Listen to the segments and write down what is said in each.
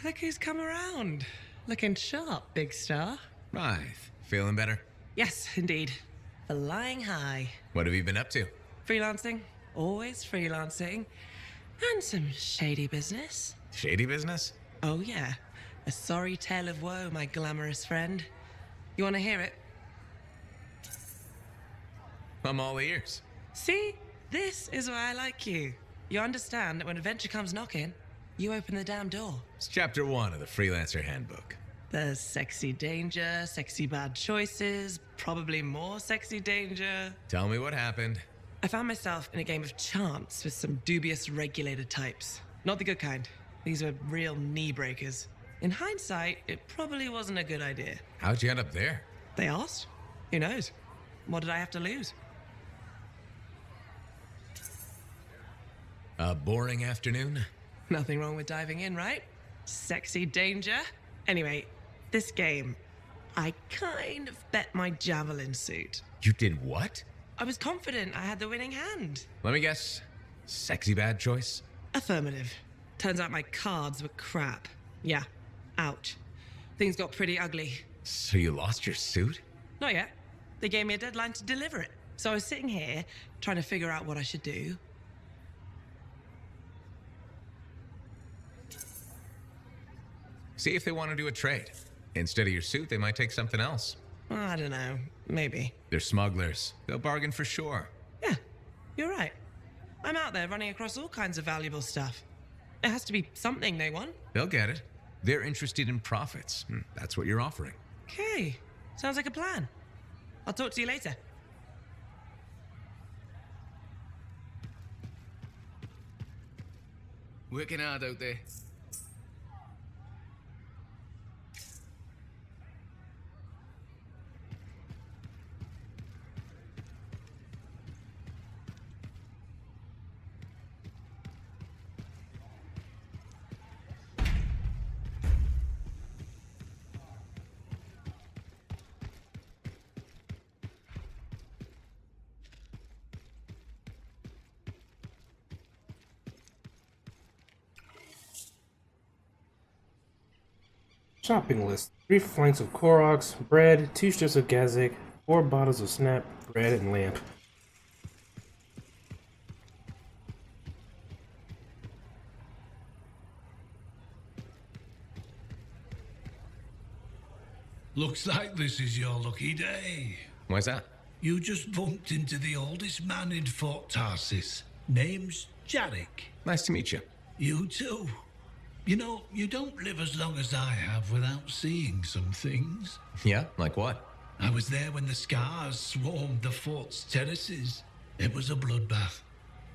look who's come around. Looking sharp, big star. Right. Feeling better? Yes, indeed. Flying high. What have you been up to? Freelancing. Always freelancing. And some shady business. Shady business? Oh, yeah. A sorry tale of woe, my glamorous friend. You want to hear it? I'm all ears. See? This is why I like you. You understand that when adventure comes knocking, you open the damn door. It's chapter 1 of the Freelancer Handbook. There's sexy danger, sexy bad choices, probably more sexy danger. Tell me what happened. I found myself in a game of chance with some dubious regulated types. Not the good kind. These were real knee breakers. In hindsight, it probably wasn't a good idea. How'd you end up there? They asked. Who knows? What did I have to lose? A boring afternoon? Nothing wrong with diving in, right? Sexy danger. Anyway, this game, I kind of bet my javelin suit. You did what? I was confident I had the winning hand. Let me guess. Sexy bad choice? Affirmative. Turns out my cards were crap. Yeah. Ouch. Things got pretty ugly. So you lost your suit? Not yet. They gave me a deadline to deliver it. So I was sitting here trying to figure out what I should do. See if they want to do a trade. Instead of your suit, they might take something else. I don't know. Maybe. They're smugglers. They'll bargain for sure. Yeah, you're right. I'm out there running across all kinds of valuable stuff. It has to be something they want. They'll get it. They're interested in profits. That's what you're offering. Okay. Sounds like a plan. I'll talk to you later. Working hard out there. Shopping list. 3 flanks of Koroks, bread, 2 strips of Gazik, 4 bottles of Snap, bread, and lamp. Looks like this is your lucky day. Why's that? You just bumped into the oldest man in Fort Tarsis. Name's Jarek. Nice to meet you. You too. You know, you don't live as long as I have without seeing some things. Yeah? Like what? I was there when the scars swarmed the fort's terraces. It was a bloodbath.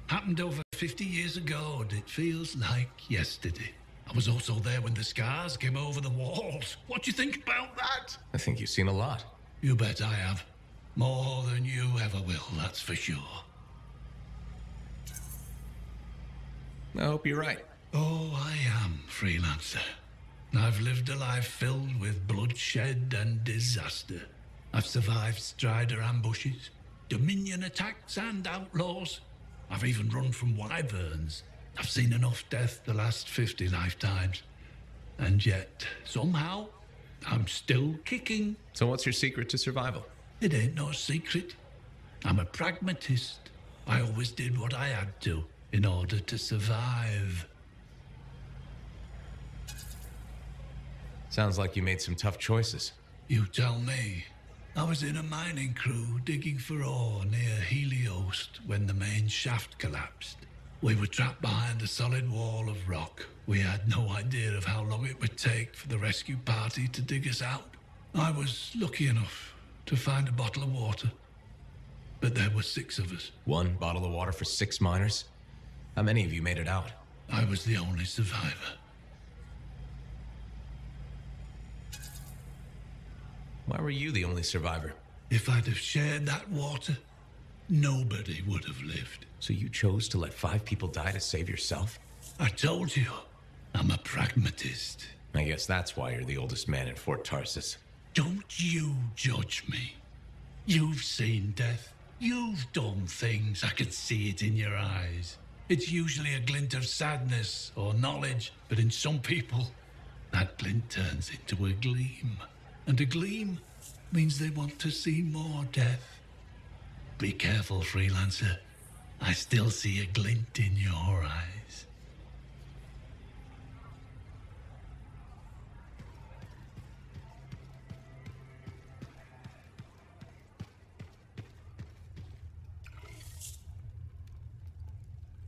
Happened over 50 years ago, and it feels like yesterday. I was also there when the scars came over the walls. What do you think about that? I think you've seen a lot. You bet I have. More than you ever will, that's for sure. I hope you're right. Oh, I am, Freelancer. I've lived a life filled with bloodshed and disaster. I've survived Strider ambushes, Dominion attacks and outlaws. I've even run from wyverns. I've seen enough death the last 50 lifetimes. And yet, somehow, I'm still kicking. So what's your secret to survival? It ain't no secret. I'm a pragmatist. I always did what I had to in order to survive. Sounds like you made some tough choices. You tell me. I was in a mining crew digging for ore near Helios when the main shaft collapsed. We were trapped behind a solid wall of rock. We had no idea of how long it would take for the rescue party to dig us out. I was lucky enough to find a bottle of water. But there were 6 of us. 1 bottle of water for 6 miners? How many of you made it out? I was the only survivor. Why were you the only survivor? If I'd have shared that water, nobody would have lived. So you chose to let 5 people die to save yourself? I told you, I'm a pragmatist. I guess that's why you're the oldest man in Fort Tarsis. Don't you judge me. You've seen death. You've done things. I can see it in your eyes. It's usually a glint of sadness or knowledge, but in some people, That glint turns into a gleam, and a gleam means they want to see more death. Be careful, Freelancer. I still see a glint in your eyes.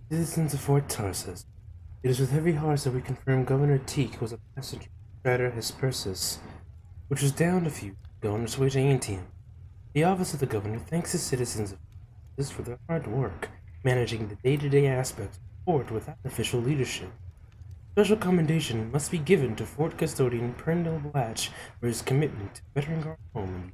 Citizens of Fort Tarsus, it is with heavy hearts that we confirm Governor Teak was a passenger Strider Hesperus, which was downed a few weeks ago on its way to Antioch. The office of the governor thanks the citizens of Tarsus for their hard work managing the day-to-day aspects of the fort without official leadership. Special commendation must be given to Fort Custodian Prendel Blatch for his commitment to bettering our home.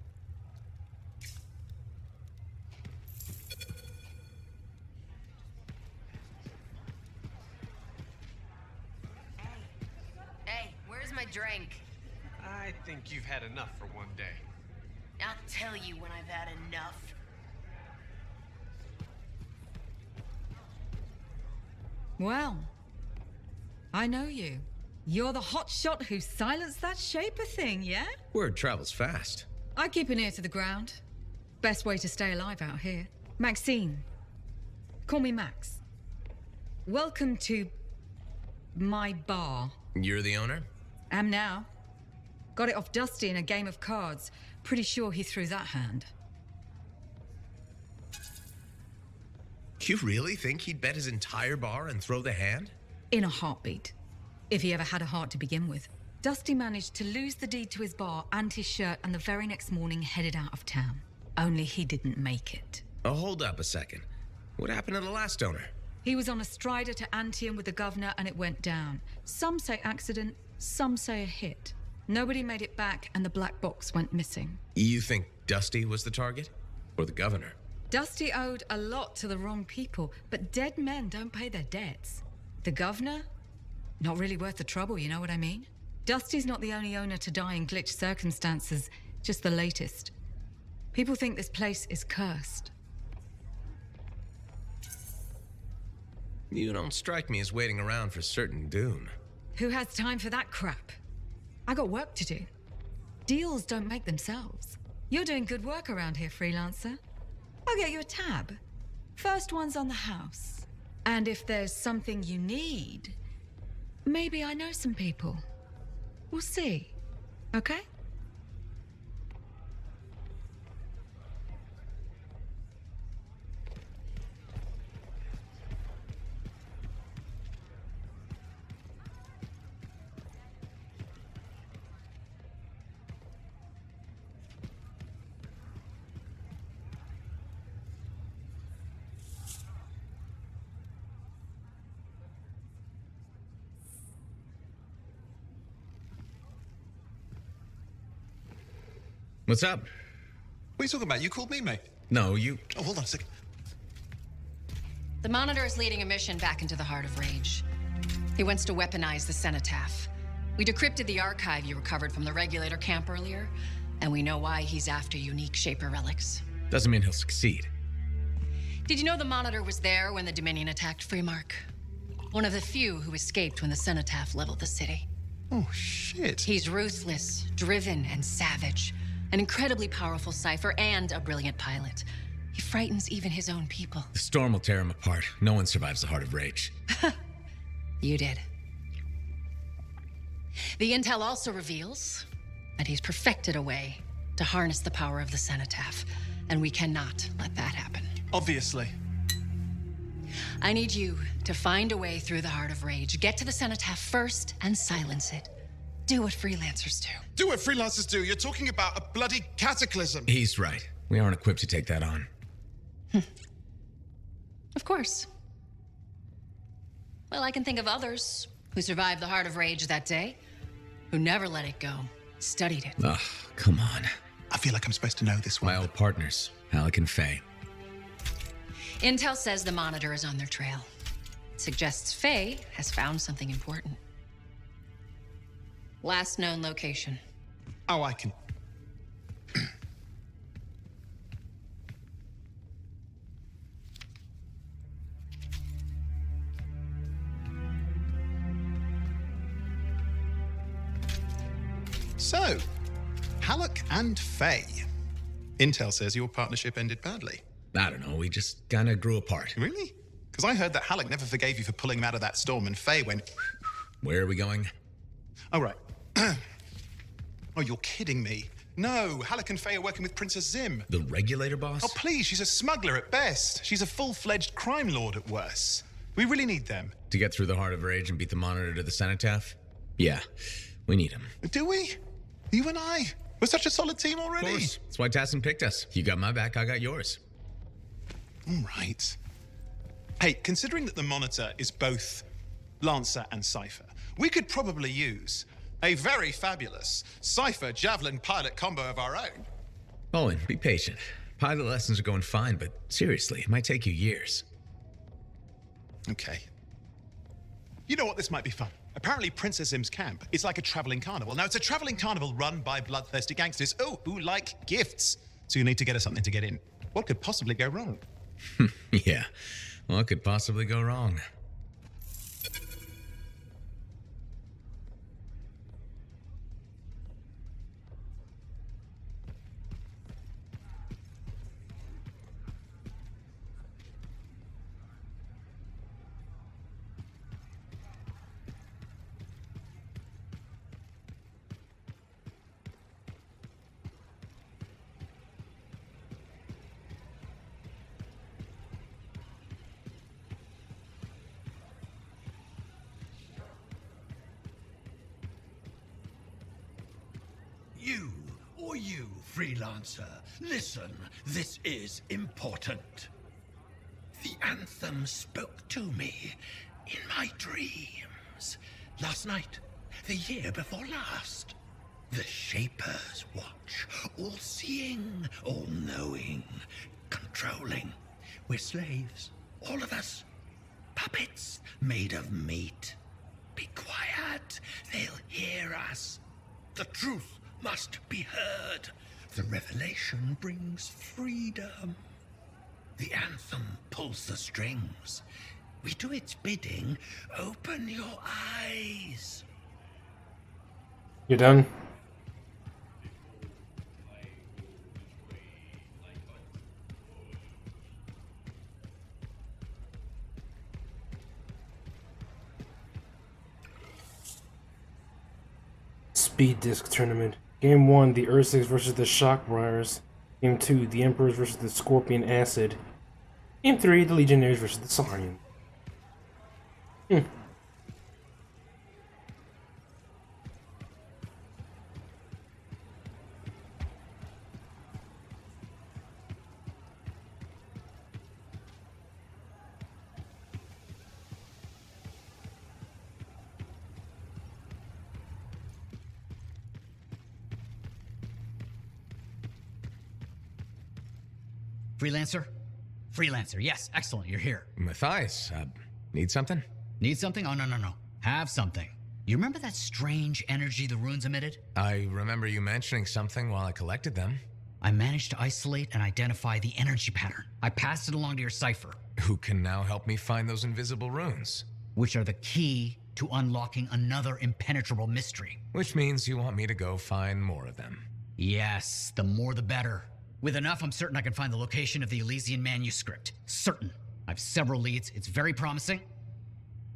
Hey, where's my drink? I think you've had enough for one day. I'll tell you when I've had enough. Well, I know you. You're the hotshot who silenced that Shaper thing, yeah? Word travels fast. I keep an ear to the ground. Best way to stay alive out here. Maxine. Call me Max. Welcome to my bar. You're the owner? Am now. Got it off Dusty in a game of cards. Pretty sure he threw that hand. You really think he'd bet his entire bar and throw the hand? In a heartbeat. If he ever had a heart to begin with. Dusty managed to lose the deed to his bar and his shirt, and the very next morning headed out of town. Only he didn't make it. Oh, hold up a second. What happened to the last owner? He was on a strider to Antioch with the governor and it went down. Some say accident, some say a hit. Nobody made it back and the black box went missing. You think Dusty was the target? Or the governor? Dusty owed a lot to the wrong people, but dead men don't pay their debts. The governor? Not really worth the trouble, you know what I mean? Dusty's not the only owner to die in glitched circumstances, just the latest. People think this place is cursed. You don't strike me as waiting around for certain doom. Who has time for that crap? I got work to do. Deals don't make themselves. You're doing good work around here, Freelancer. I'll get you a tab. First one's on the house. And if there's something you need, maybe I know some people. We'll see. Okay? What's up? What are you talking about? You called me, mate. No, you... Oh, hold on a second. The Monitor is leading a mission back into the Heart of Rage. He wants to weaponize the Cenotaph. We decrypted the archive you recovered from the Regulator camp earlier, and we know why he's after unique Shaper relics. Doesn't mean he'll succeed. Did you know the Monitor was there when the Dominion attacked Freemark? One of the few who escaped when the Cenotaph leveled the city. Oh, shit. He's ruthless, driven, and savage. An incredibly powerful cipher and a brilliant pilot. He frightens even his own people. The storm will tear him apart. No one survives the Heart of Rage. You did. The intel also reveals that he's perfected a way to harness the power of the Cenotaph, and we cannot let that happen. Obviously. I need you to find a way through the Heart of Rage, get to the Cenotaph first, and silence it. Do what freelancers do. Do what freelancers do. You're talking about a bloody cataclysm. He's right. We aren't equipped to take that on. Of course. Well, I can think of others who survived the Heart of Rage that day, who never let it go, studied it. Ugh, come on. I feel like I'm supposed to know this one. My old partners, Alec and Faye. Intel says the Monitor is on their trail. It suggests Faye has found something important. Last known location. Oh, I can... So, Halleck and Faye. Intel says your partnership ended badly. I don't know, we just kind of grew apart. Really? Because I heard that Halleck never forgave you for pulling him out of that storm, and Faye went... Where are we going? Oh, right. Oh, you're kidding me. No, Halleck and Faye are working with Princess Zim. The regulator boss? Oh, please, she's a smuggler at best. She's a full-fledged crime lord at worst. We really need them. To get through the Heart of Rage and beat the Monitor to the cenotaph? Yeah, we need him. Do we? You and I? We're such a solid team already. Of course. That's why Tassin picked us. You got my back, I got yours. All right. Hey, considering that the Monitor is both Lancer and Cypher, we could probably use a very fabulous Cypher Javelin pilot combo of our own. Owen, be patient. Pilot lessons are going fine, but seriously, it might take you years. Okay. You know what? This might be fun. Apparently, Princess Zim's camp is like a traveling carnival. Now, it's a traveling carnival run by bloodthirsty gangsters, who like gifts. So you need to get us something to get in. What could possibly go wrong? Yeah, what could possibly go wrong? You, freelancer, listen, this is important. The anthem spoke to me in my dreams. Last night, the year before last. The Shaper's watch, all-seeing, all-knowing, controlling. We're slaves, all of us. Puppets made of meat. Be quiet, they'll hear us. The truth must be heard. The revelation brings freedom. The anthem pulls the strings. We do its bidding. Open your eyes. You're done? Speed Disc Tournament. Game 1, the Ursics versus the Shockbriars. Game 2, the Emperors versus the Scorpion Acid. Game 3, the Legionnaires versus the Saurian. Freelancer? Freelancer, yes, excellent, you're here. Matthias, need something? Need something? Oh, no. Have something. You remember that strange energy the runes emitted? I remember you mentioning something while I collected them. I managed to isolate and identify the energy pattern. I passed it along to your cipher. Who can now help me find those invisible runes? Which are the key to unlocking another impenetrable mystery. Which means you want me to go find more of them. Yes, the more the better. With enough, I'm certain I can find the location of the Elysian manuscript. Certain. I have several leads. It's very promising.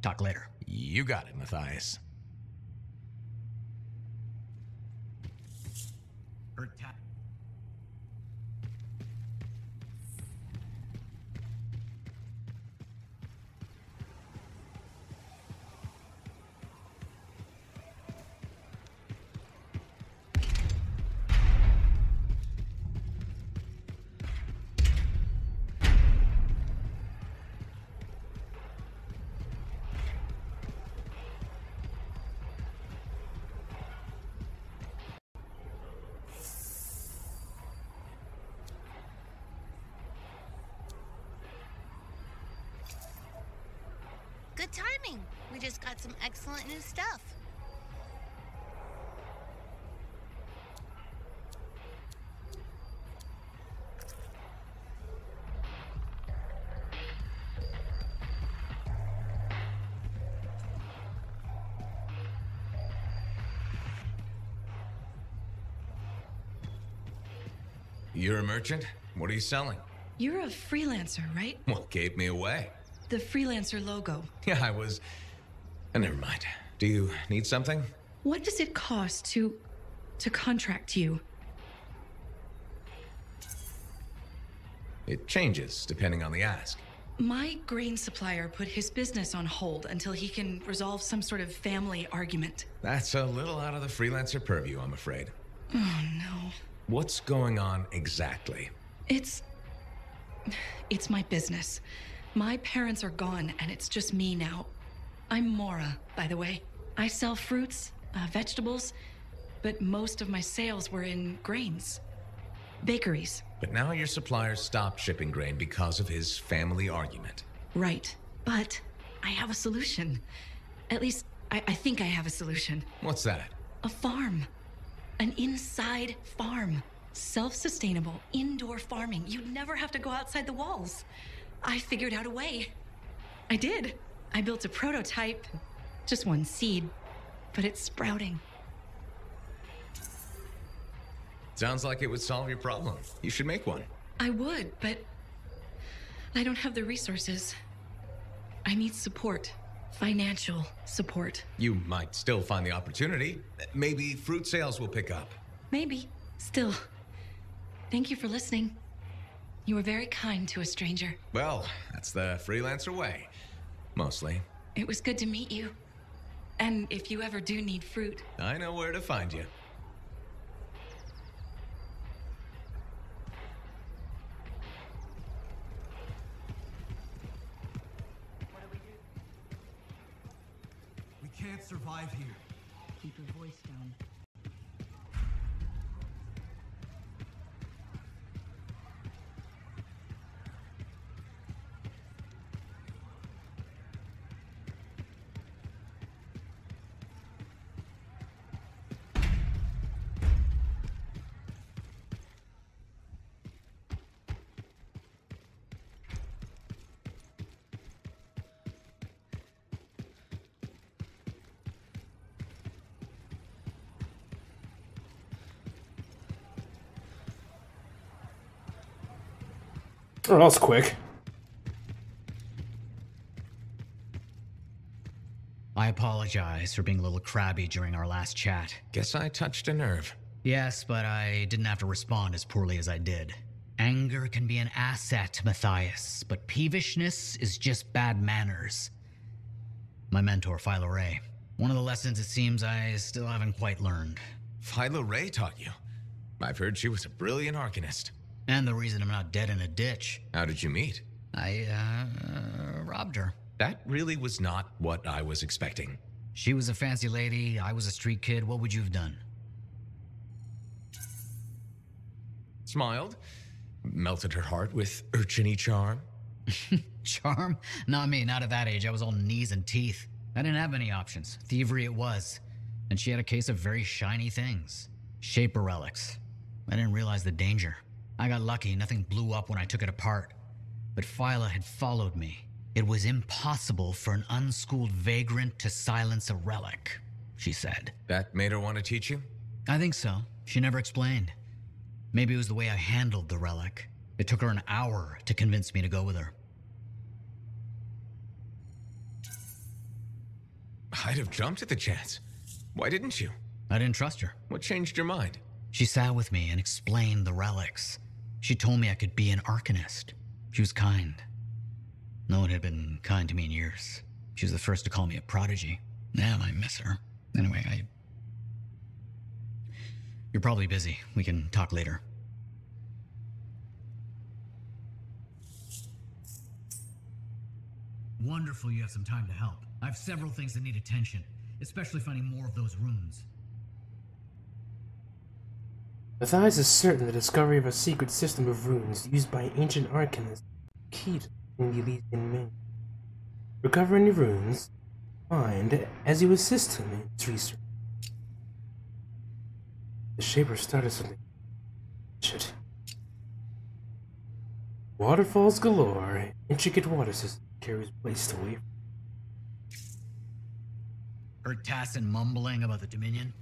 Talk later. You got it, Matthias. Good timing. We just got some excellent new stuff. You're a merchant? What are you selling? You're a freelancer, right? What gave me away? The freelancer logo. Yeah, I was... never mind. Do you need something? What does it cost to contract you? It changes depending on the ask. My grain supplier put his business on hold until he can resolve some sort of family argument. That's a little out of the freelancer purview, I'm afraid. Oh, no. What's going on exactly? It's my business. My parents are gone, and it's just me now. I'm Mora, by the way. I sell fruits, vegetables, but most of my sales were in grains. Bakeries. But now your supplier stopped shipping grain because of his family argument. Right. But I have a solution. At least, I think I have a solution. What's that? A farm. An inside farm. Self-sustainable, indoor farming. You'd never have to go outside the walls. I figured out a way. I did. I built a prototype. Just one seed. But it's sprouting. Sounds like it would solve your problem. You should make one. I would, but I don't have the resources. I need support. Financial support. You might still find the opportunity. Maybe fruit sales will pick up. Maybe. Still. Thank you for listening. You were very kind to a stranger. Well, that's the freelancer way. Mostly. It was good to meet you. And if you ever do need fruit... I know where to find you. We can't survive here. Keep your voice down. Oh, that was quick. I apologize for being a little crabby during our last chat. Guess I touched a nerve. Yes, but I didn't have to respond as poorly as I did. Anger can be an asset, Matthias, but peevishness is just bad manners. My mentor, Philo Ray. One of the lessons it seems I still haven't quite learned. Philo Ray taught you? I've heard she was a brilliant arcanist. And the reason I'm not dead in a ditch. How did you meet? I, robbed her. That really was not what I was expecting. She was a fancy lady, I was a street kid. What would you have done? Smiled. Melted her heart with urchin-y charm. Charm? Not me, not at that age. I was all knees and teeth. I didn't have any options. Thievery it was. And she had a case of very shiny things. Shaper relics. I didn't realize the danger. I got lucky, nothing blew up when I took it apart. But Phyla had followed me. It was impossible for an unschooled vagrant to silence a relic, she said. That made her want to teach you? I think so. She never explained. Maybe it was the way I handled the relic. It took her an hour to convince me to go with her. I'd have jumped at the chance. Why didn't you? I didn't trust her. What changed your mind? She sat with me and explained the relics. She told me I could be an arcanist. She was kind. No one had been kind to me in years. She was the first to call me a prodigy. Damn, I miss her. Anyway, You're probably busy. We can talk later. Wonderful you have some time to help. I have several things that need attention, especially finding more of those runes. Matthias is certain the discovery of a secret system of runes used by ancient arcanists key to the Elysian man. Recover any runes, find as you assist him in his research. The Shaper started something. Shit. Waterfalls galore, intricate water system carries waste away. Heard Tassin mumbling about the Dominion?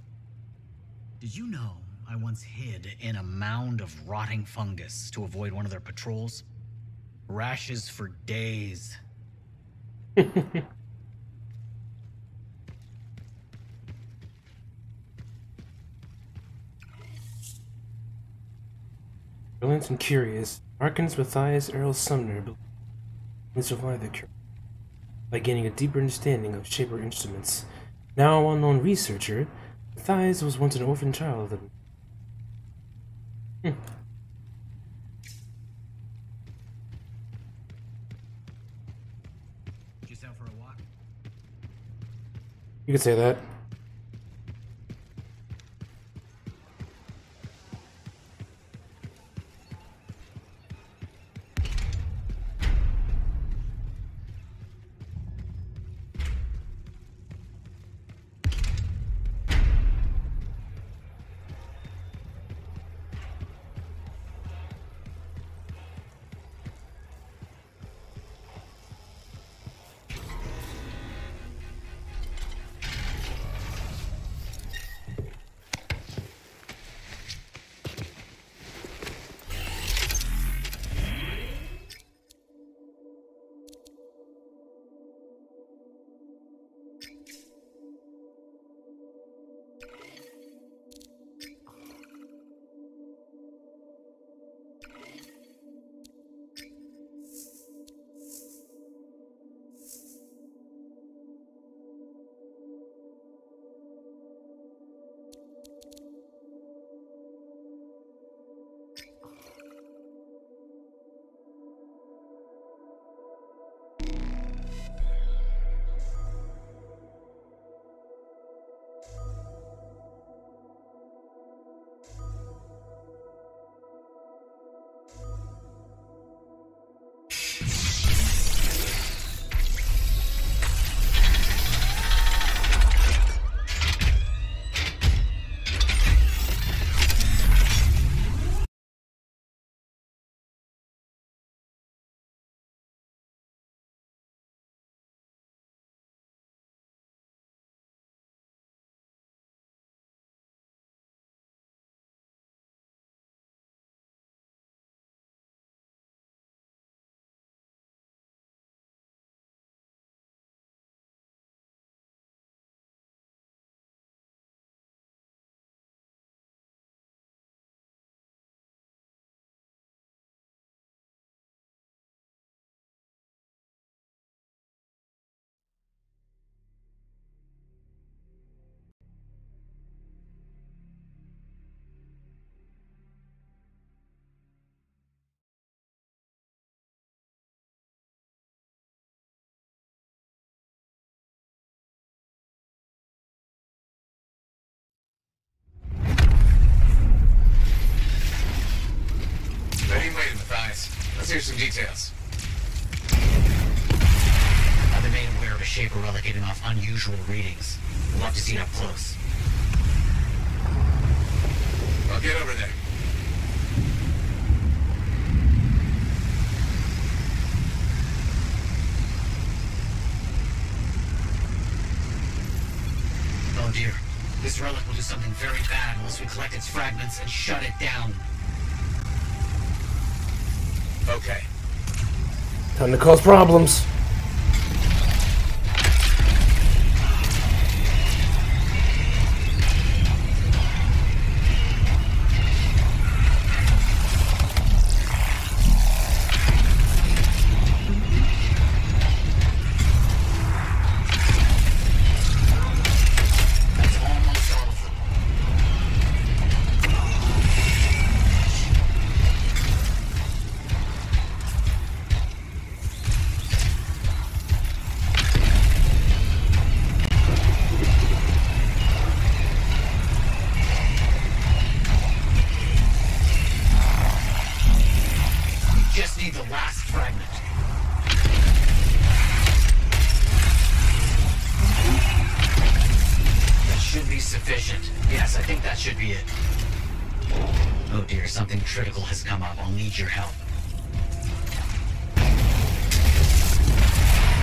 Did you know I once hid in a mound of rotting fungus to avoid one of their patrols. Rashes for days. Brilliant and curious, Arkan's Matthias Earl Sumner will survive the cure by gaining a deeper understanding of Shaper instruments. Now a well-known researcher, Matthias was once an orphan child and Just out for a walk? You could say that. Let's hear some details. I've been made aware of a Shaper relic giving off unusual readings. We'll have to see it up close. I'll get over there. Oh dear. This relic will do something very bad once we collect its fragments and shut it down. Okay. Time to cause problems. Critical has come up. I'll need your help.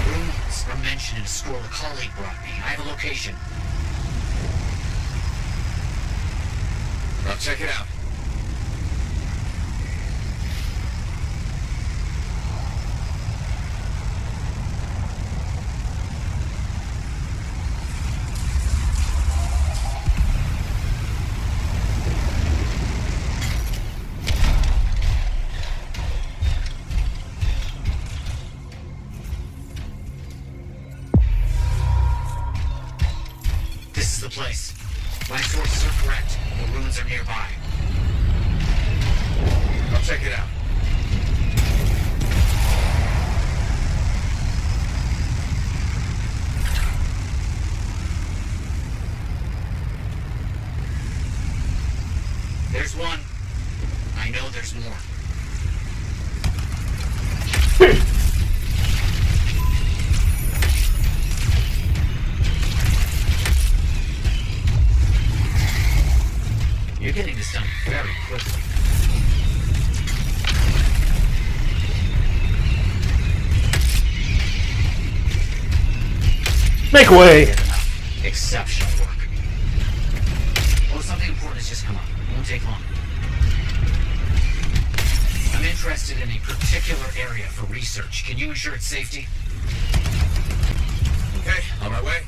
Runes are mentioned in a scroll a colleague brought me. I have a location. I'll check it out. This is the place. My sources are correct. The ruins are nearby. I'll check it out. There's one. I know there's more. You're getting this done very quickly. Make way! Exceptional work. Well, something important has just come up. It won't take long. I'm interested in a particular area for research. Can you ensure its safety? Okay, on my way.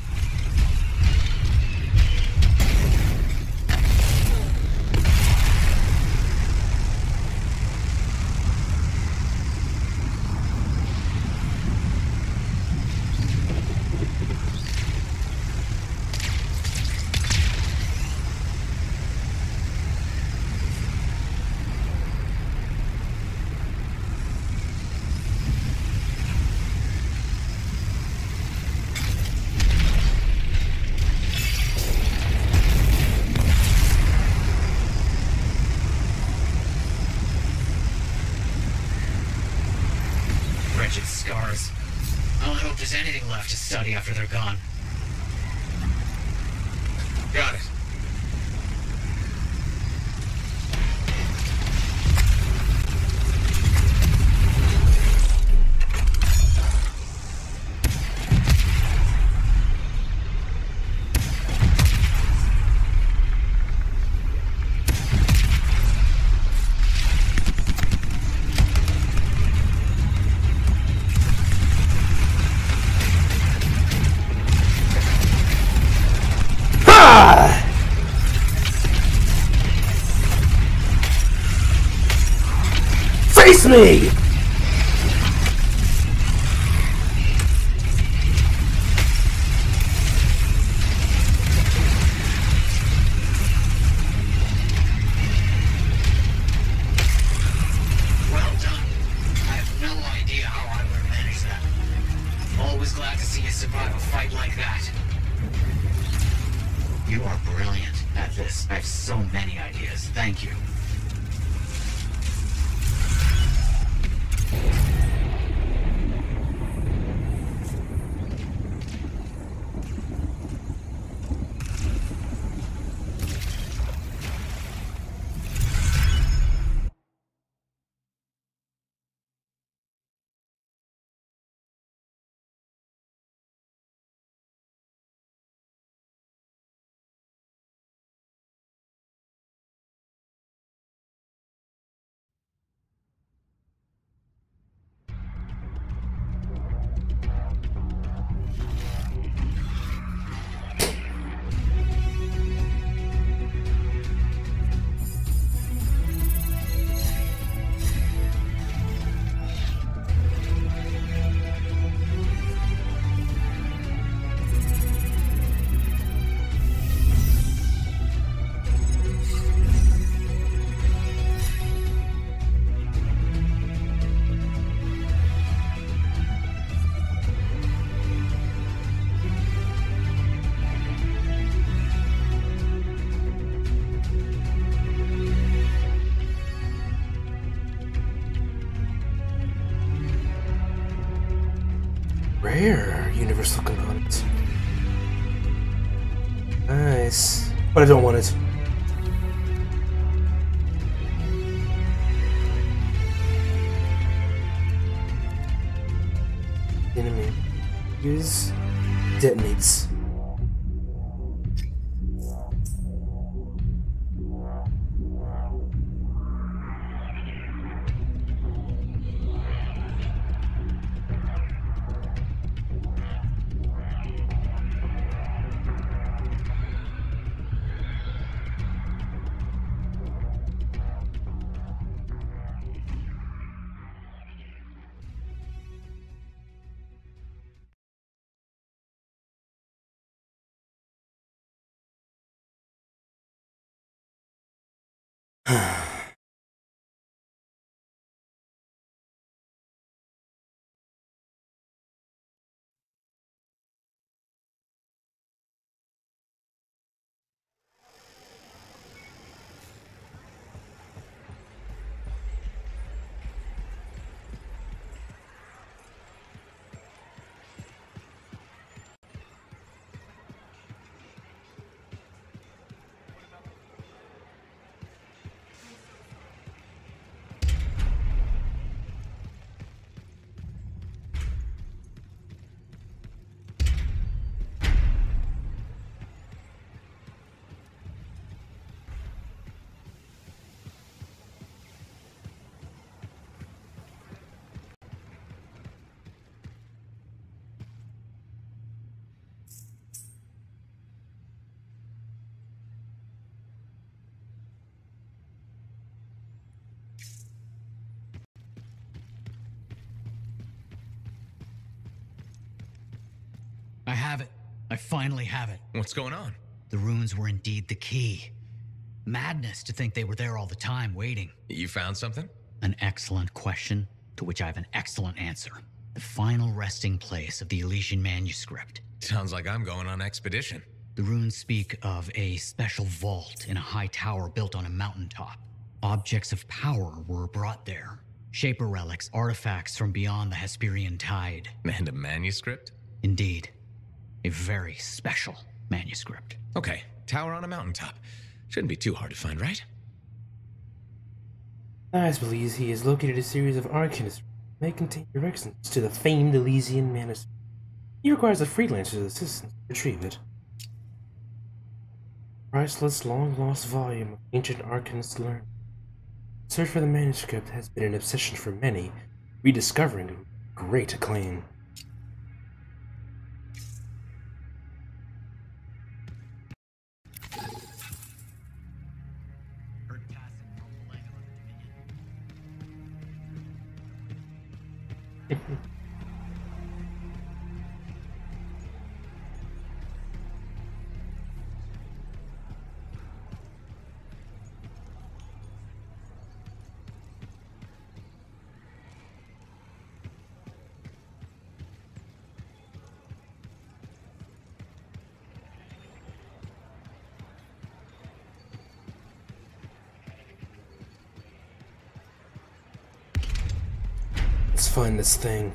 Wretched scars. I only hope there's anything left to study after they're gone. Got it. Face me! Well done. I have no idea how I would have managed that. Always glad to see you survive a fight like that. You are brilliant at this. I have so many ideas. Thank you. Rare universal component. Nice. But I don't want it. Enemy. Use. Detonates. I have it. I finally have it. What's going on? The runes were indeed the key. Madness to think they were there all the time, waiting. You found something? An excellent question, to which I have an excellent answer. The final resting place of the Elysian manuscript. Sounds like I'm going on expedition. The runes speak of a special vault in a high tower built on a mountaintop. Objects of power were brought there. Shaper relics, artifacts from beyond the Hesperian tide. And a manuscript? Indeed. A very special manuscript. Okay, tower on a mountaintop. Shouldn't be too hard to find, right? Nice believes he has located a series of arcanes that may contain directions to the famed Elysian manuscript. He requires a freelancer's assistance to retrieve it. Priceless, long-lost volume of ancient arcanes learned. Search for the manuscript has been an obsession for many, rediscovering it with great acclaim. Let's find this thing.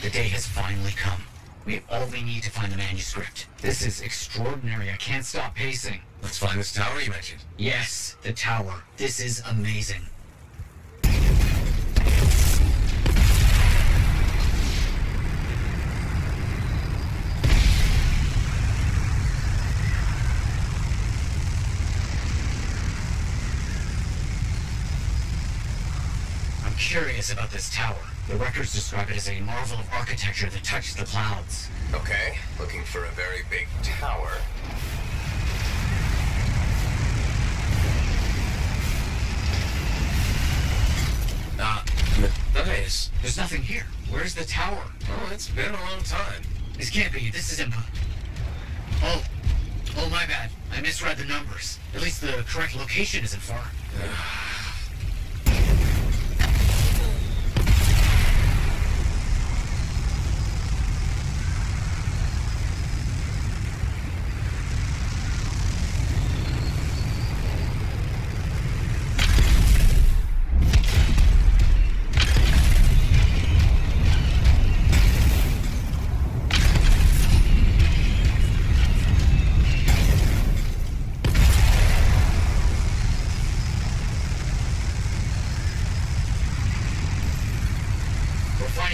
The day has finally come. We have all we need to find the manuscript. This is extraordinary. I can't stop pacing. Let's find this tower you mentioned. Yes, the tower. This is amazing. curious about this tower. The records describe it as a marvel of architecture that touches the clouds. Okay, looking for a very big tower. Nice. There's nothing here. Where's the tower? Oh, it's been a long time. This can't be. This is Oh, my bad. I misread the numbers. At least the correct location isn't far.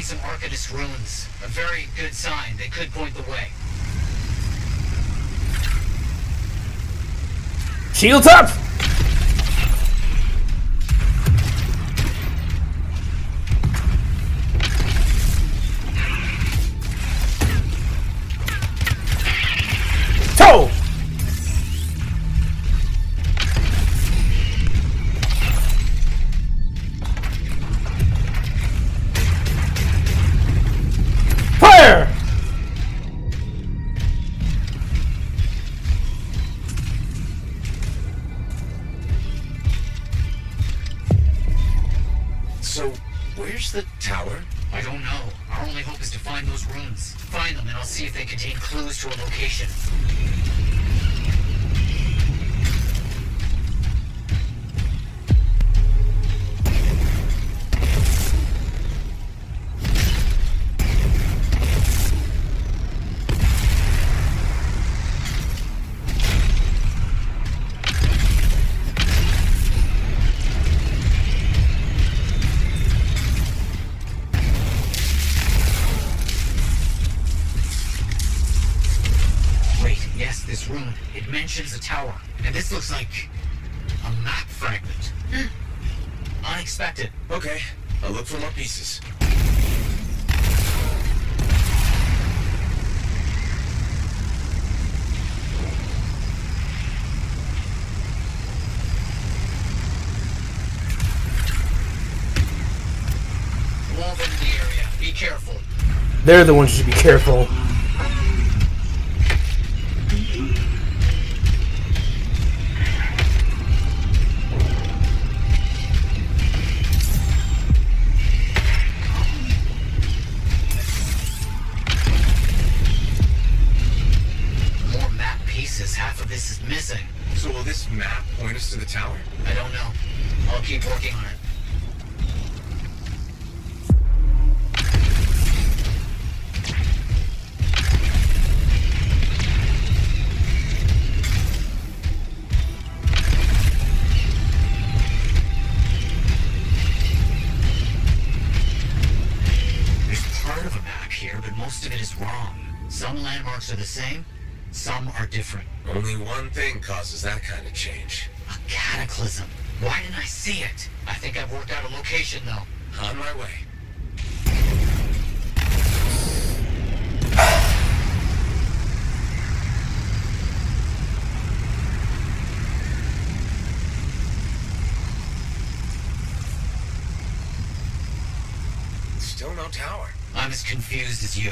Some Arcadis ruins. A very good sign. They could point the way. Shields up! Toe! Fire! So, where's the tower? I don't know. Our only hope is to find those ruins. Find them and I'll see if they contain clues to a location. This rune, it mentions a tower, and this looks like a map fragment. Unexpected. Okay, I'll look for more pieces. Wolf in the area. Be careful. They're the ones who should be careful. Half of this is missing. So will this map point us to the tower? I don't know. I'll keep working on it. There's part of a map here, but most of it is wrong. Some landmarks are the same, some are different. Only one thing causes that kind of change. A cataclysm. Why didn't I see it? I think I've worked out a location, though. On my way. Still no tower. I'm as confused as you.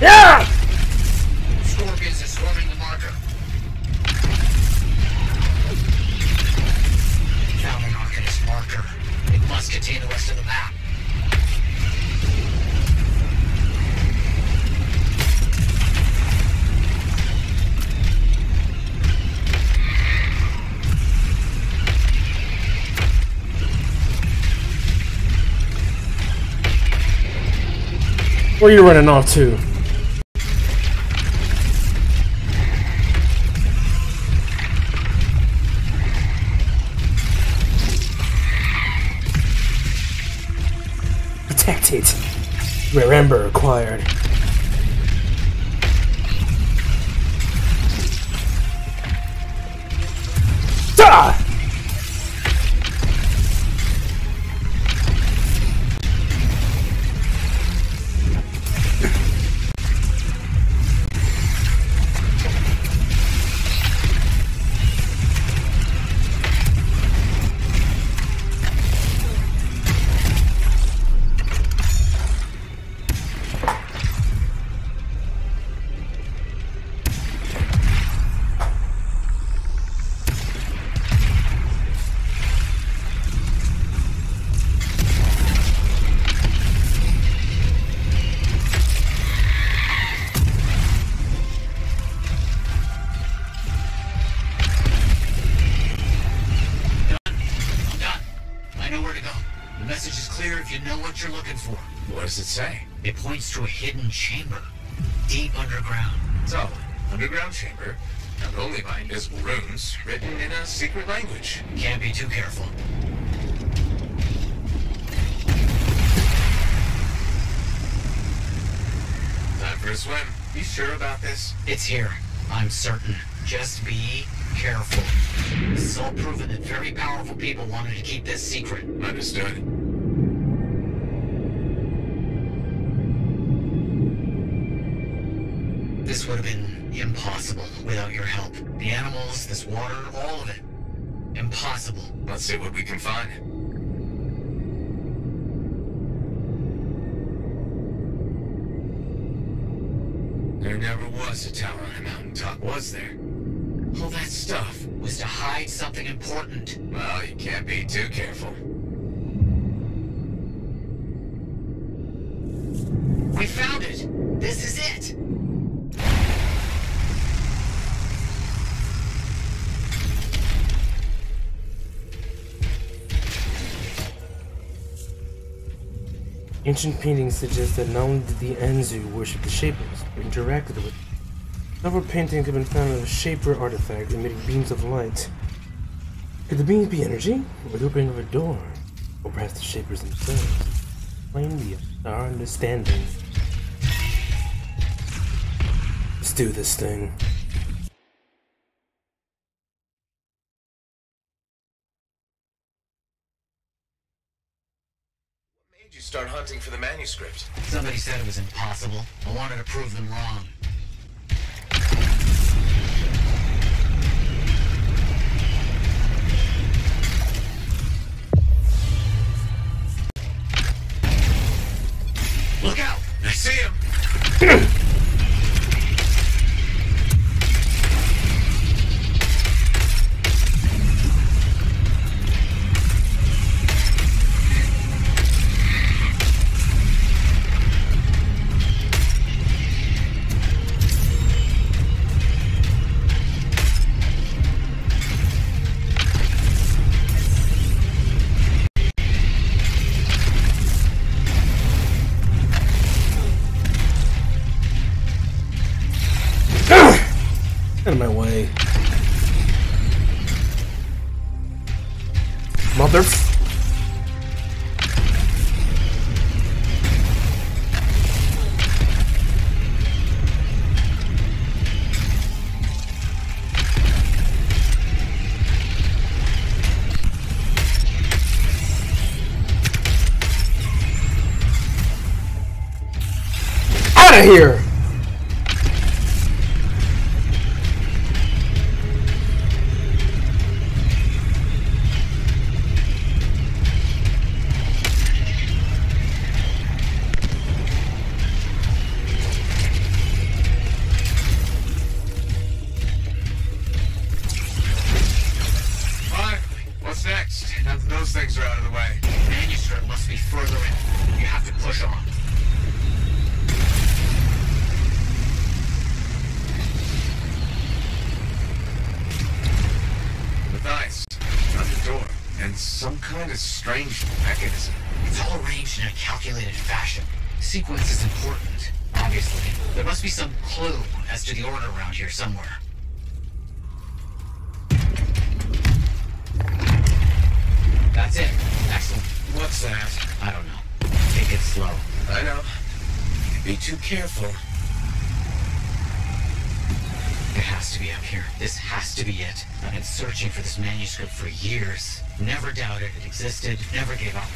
Yeah! Scorpions are swarming the marker. Found an Arcanist marker. It must contain the rest of the map. Where are you running off to? Protected. Rare Ember acquired. know where to go. The message is clear if you know what you're looking for. What does it say? It points to a hidden chamber, deep underground. So, underground chamber, held only by invisible runes, written in a secret language. Can't be too careful. Time for a swim. You sure about this? It's here. I'm certain. Just be careful. This is all proven that very powerful people wanted to keep this secret. Understood. This would have been impossible without your help. The animals, this water, all of it. Impossible. Let's see what we can find. There never was a tower on a mountaintop, was there? All that stuff Was to hide something important. Well, you can't be too careful. We found it! This is it! Ancient paintings suggest that not only did the Anzu worship the Shapers, but interacted with them. Several paintings have been found of a Shaper artifact emitting beams of light. Could the beams be energy, or the opening of a door? Or perhaps the Shapers themselves? Claim our understanding. Let's do this thing. You start hunting for the manuscript. Somebody said it was impossible. I wanted to prove them wrong. Look out! I see him! Out of my way. Mother. Out of here! Now that those things are out of the way. Manuscript must be further in. You have to push on. With ice, another door, and some kind of strange mechanism. It's all arranged in a calculated fashion. Sequence is important, obviously. There must be some clue as to the order around here somewhere. That's it. Excellent. What's that? I don't know. Take it slow. I know. Be too careful. It has to be up here. This has to be it. I've been searching for this manuscript for years. Never doubted it existed. Never gave up.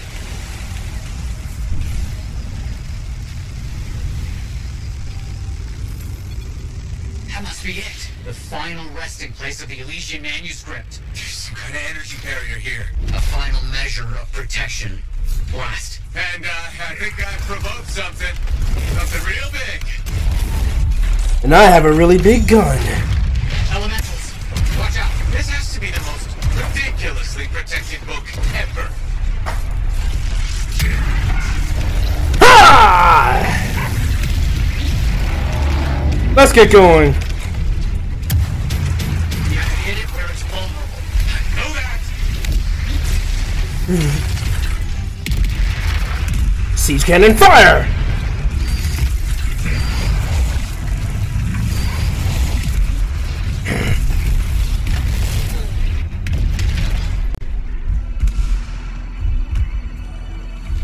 That must be it. The final resting place of the Elysian manuscript. There's some kind of energy barrier here. A final measure of protection. Blast. And, I think I provoked something. Something real big. And I have a really big gun. Elementals. Watch out. This has to be the most ridiculously protected book ever. Ha! Let's get going. You have to hit it where it's vulnerable. I know that. Siege cannon fire!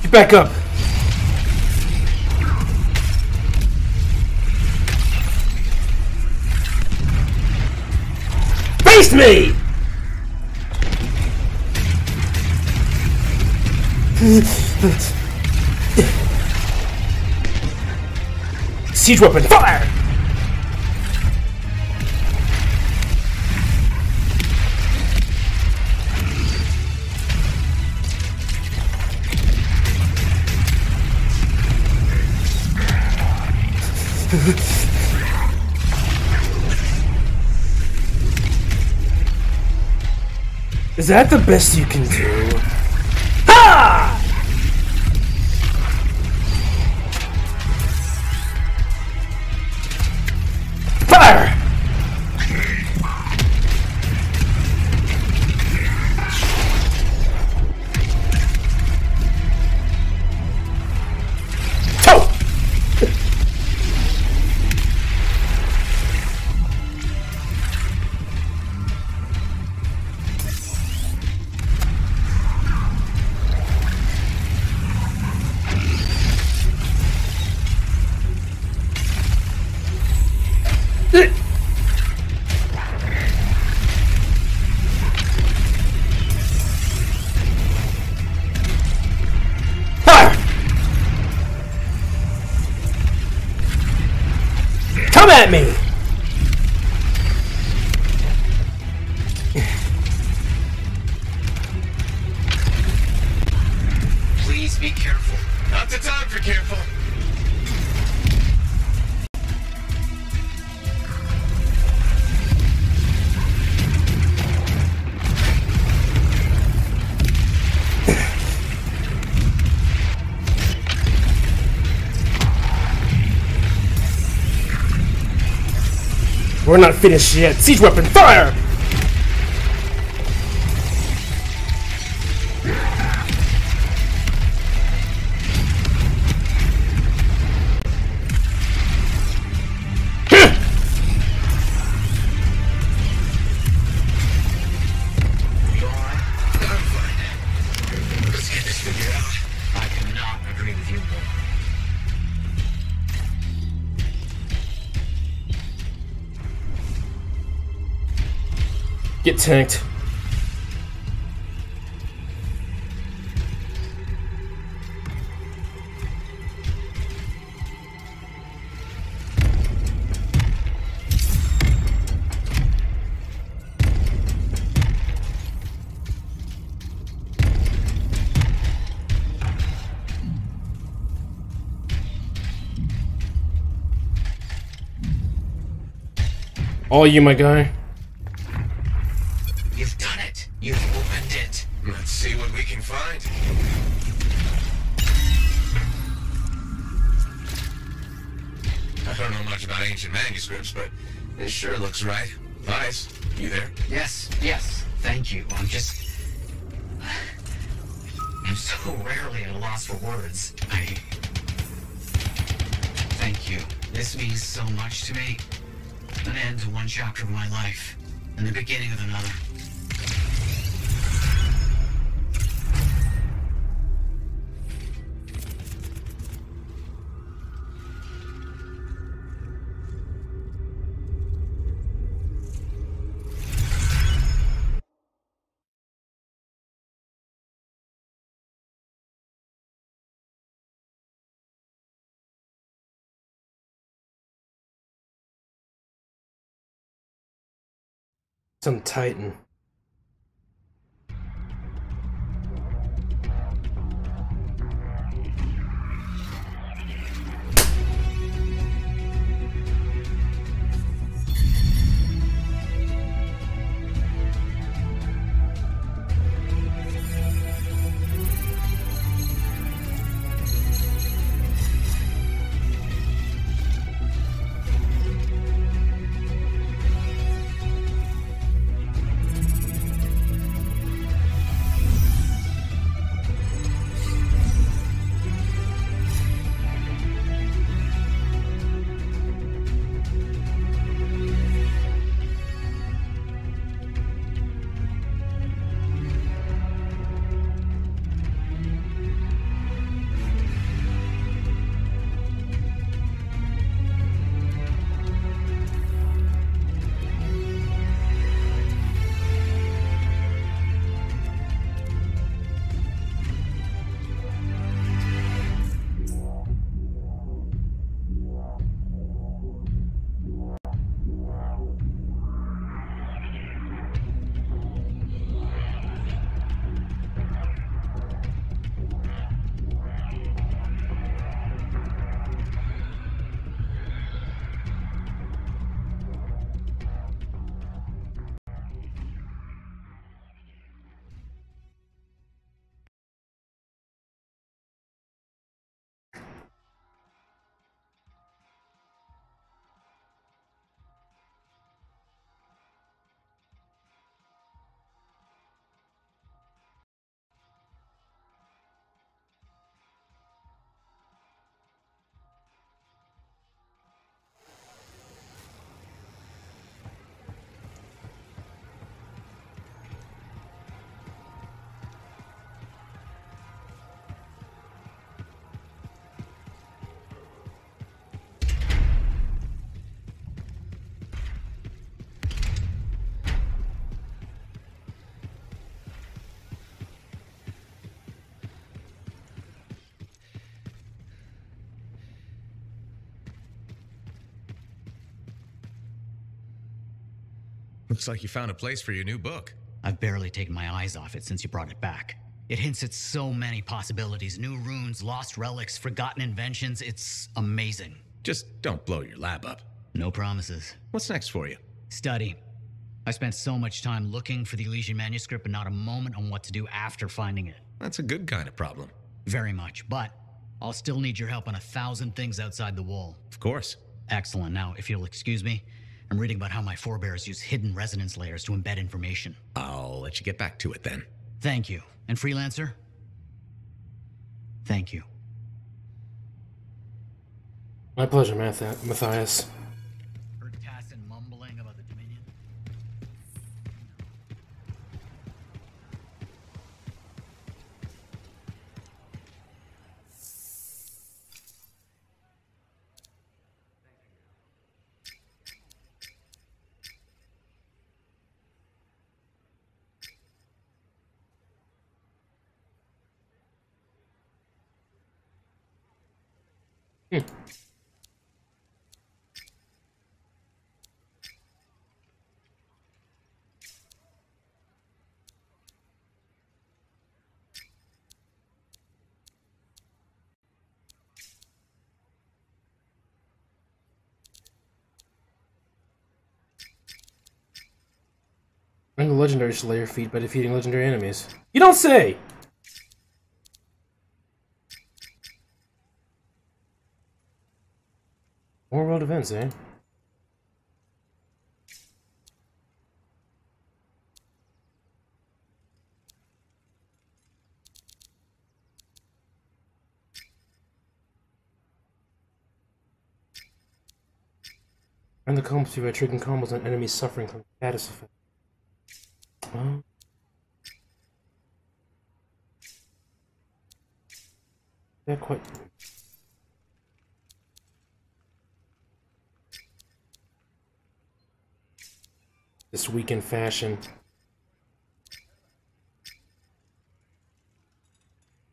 Get back up! Face me! Siege weapon fire! Is that the best you can do? Ha! Fire! Toe! Fire! Come at me! Please be careful. Not the time for careful. We're not finished yet. Siege weapon fire! Let's get this figured out. I cannot agree with you more. Get tanked. All you, my guy. You've done it. You've opened it. Let's see what we can find. I don't know much about ancient manuscripts, but this sure looks right. Vice, you there? Yes, thank you. I'm so rarely at a loss for words. Thank you. This means so much to me. An end to one chapter of my life, and the beginning of another. Some titan. Looks like you found a place for your new book. I've barely taken my eyes off it since you brought it back. It hints at so many possibilities. New runes, lost relics, forgotten inventions. It's amazing. Just don't blow your lab up. No promises. What's next for you? Study. I spent so much time looking for the Elysian manuscript, but not a moment on what to do after finding it. That's a good kind of problem. Very much, but I'll still need your help on 1,000 things outside the wall. Of course. Excellent. Now, if you'll excuse me, I'm reading about how my forebears use hidden resonance layers to embed information. I'll let you get back to it then. Thank you. And Freelancer? Thank you. My pleasure, Matthias. Heard Tassin mumbling about the Dominion? Earn the legendary Slayer feat by defeating legendary enemies. You don't say! More world events, eh? Earn the combo by triggering combos on enemies suffering from status effect. Yeah, quite. This week in fashion.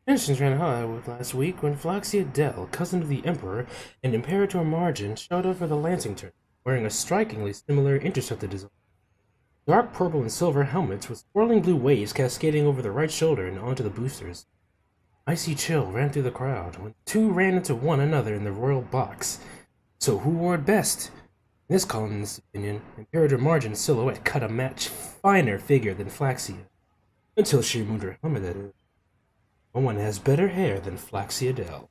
Tensions ran high last week when Flaxia Dell, cousin of the Emperor, and Imperator Margin showed up for the Lancing Tournament, wearing a strikingly similar interceptor design. Dark purple and silver helmets with swirling blue waves cascading over the right shoulder and onto the boosters. Icy chill ran through the crowd when two ran into one another in the royal box. So who wore it best? In this column's opinion, Imperator Margin's silhouette cut a much finer figure than Flaxia. Until she removed her helmet, that is. No one has better hair than Flaxia Dell.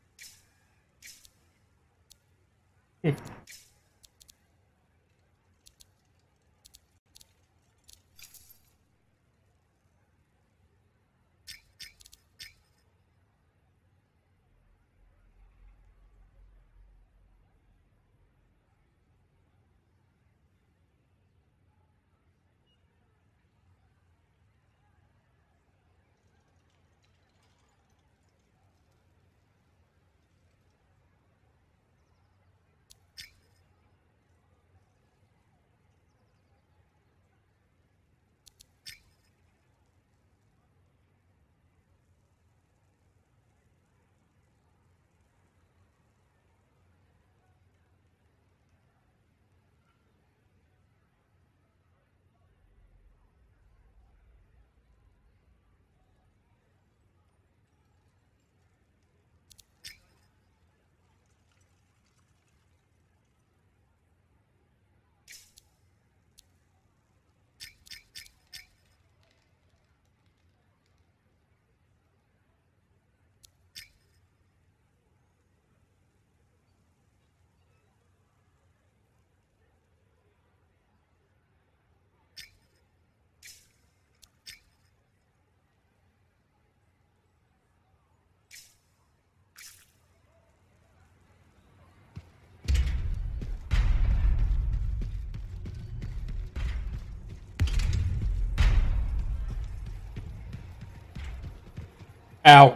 Ow.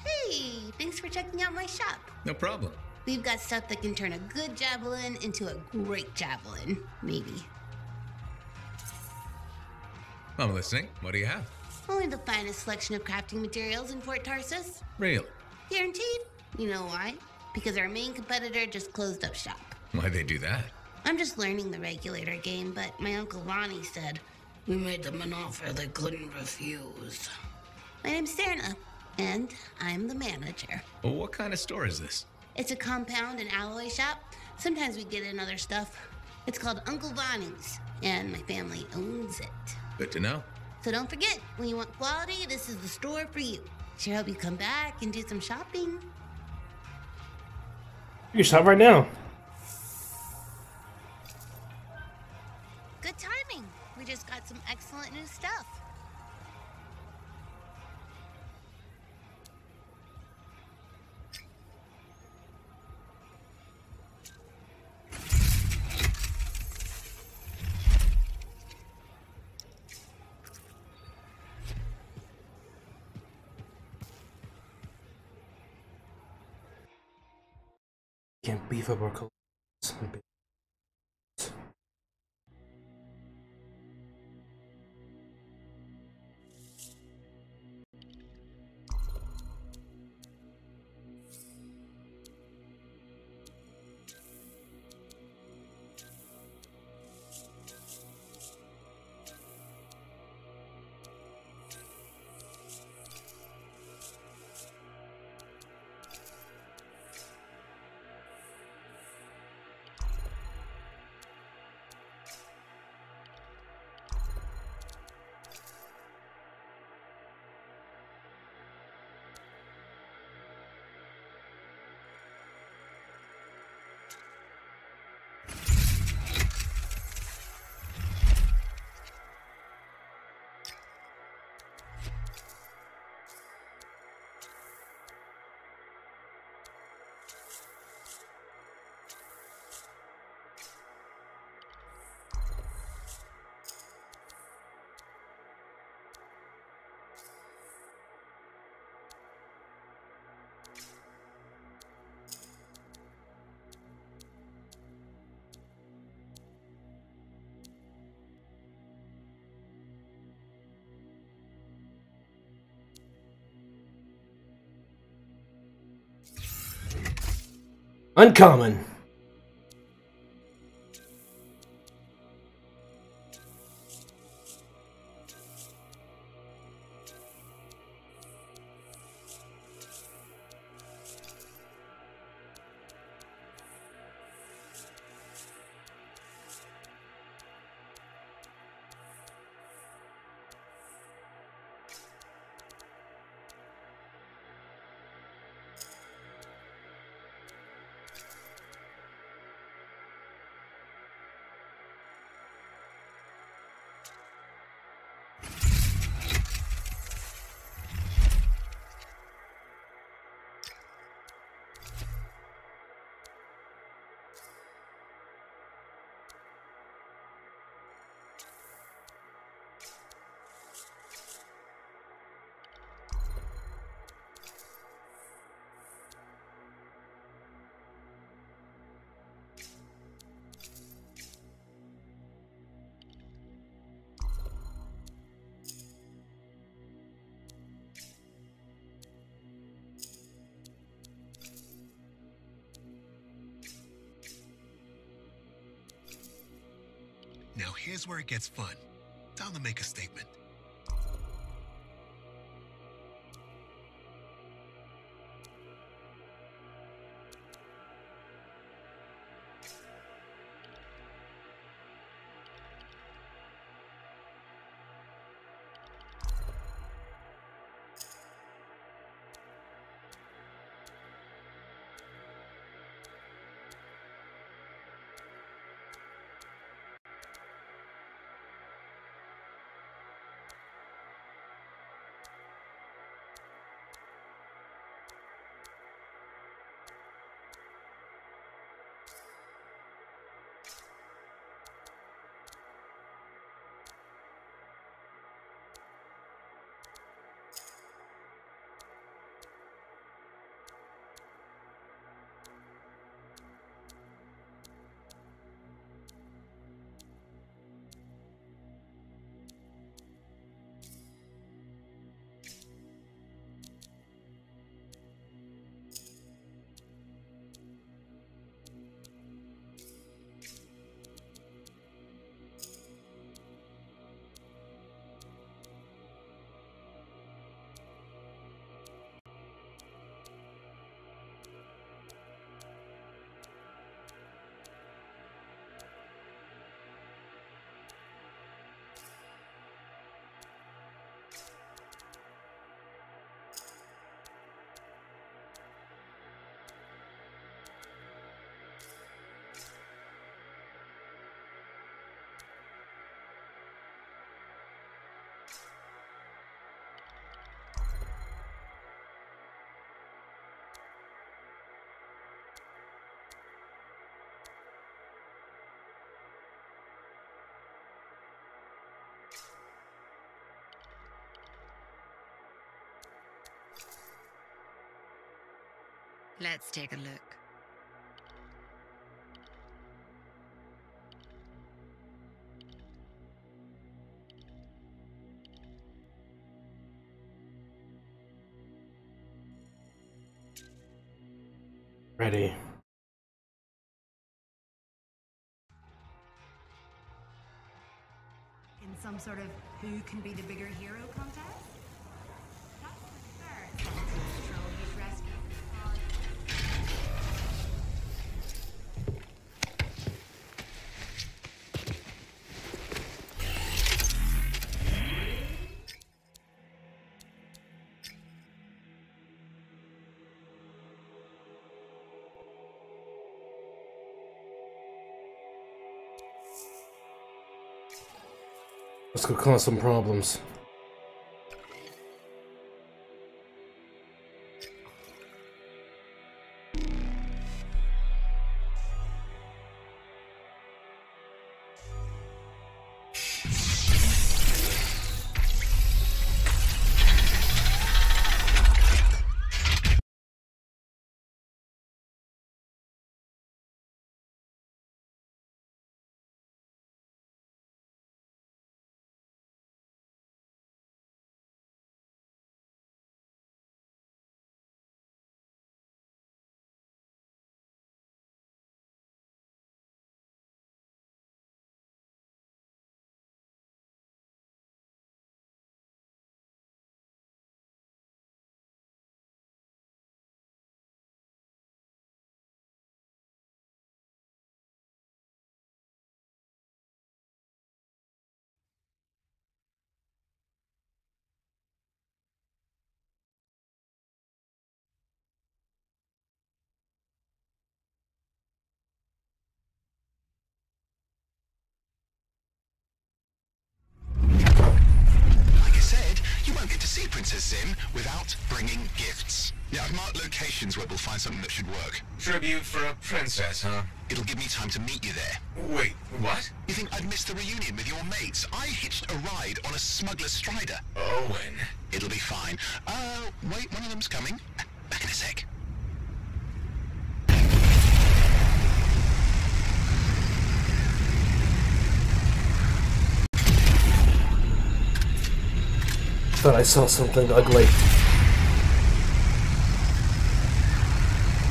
Hey, thanks for checking out my shop. No problem. We've got stuff that can turn a good javelin into a great javelin, maybe. I'm listening. What do you have? Only the finest selection of crafting materials in Fort Tarsus. Real. Guaranteed You know why? Because our main competitor just closed up shop. Why'd they do that? I'm just learning the regulator game, but my Uncle Ronnie said, we made them an offer they couldn't refuse. My name's Serna, and I'm the manager. Well, what kind of store is this? It's a compound and alloy shop. Sometimes we get in other stuff. It's called Uncle Bonnie's, and my family owns it. Good to know. So don't forget, when you want quality, this is the store for you. Sure hope you come back and do some shopping. You can shop right now. Good timing. We just got some excellent new stuff. Can't beef up our clothes. Uncommon. Now here's where it gets fun. Time to make a statement. Let's take a look. Ready. In some sort of who can be the bigger hero contest? That's the third Celestial Patrol you've rescued. Let's go cause some problems. See Princess Zim without bringing gifts. Yeah, I've marked locations where we'll find something that should work. Tribute for a princess, huh? It'll give me time to meet you there. Wait, what? You think I'd miss the reunion with your mates? I hitched a ride on a smuggler's strider. Owen. It'll be fine. Wait, one of them's coming. Back in a sec. Thought I saw something ugly.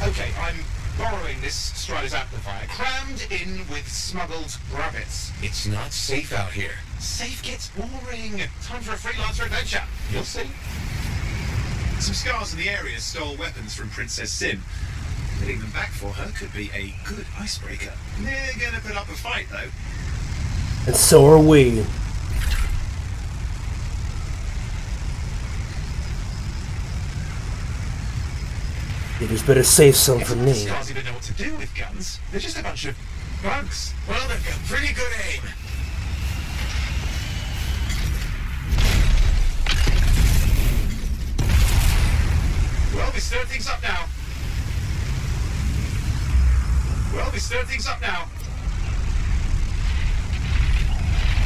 Okay, I'm borrowing this Strider's amplifier, crammed in with smuggled rabbits. It's not safe out here. Safe gets boring. Time for a freelancer adventure. You'll see. Some scars in the area stole weapons from Princess Sim. Getting them back for her could be a good icebreaker. They're gonna put up a fight, though. And so are we. You just better save some for me. Scars even know what to do with guns. They're just a bunch of bugs. Well, they've got pretty good aim. Well, we stir things up now.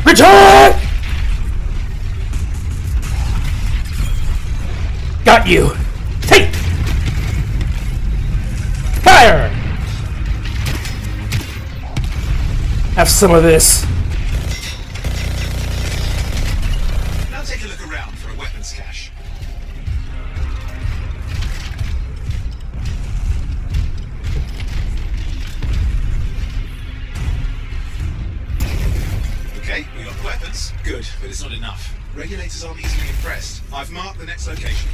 Return! Got you. Take! Fire! Have some of this. Now take a look around for a weapons cache. Okay, we got the weapons. Good, but it's not enough. Regulators aren't easily impressed. I've marked the next location.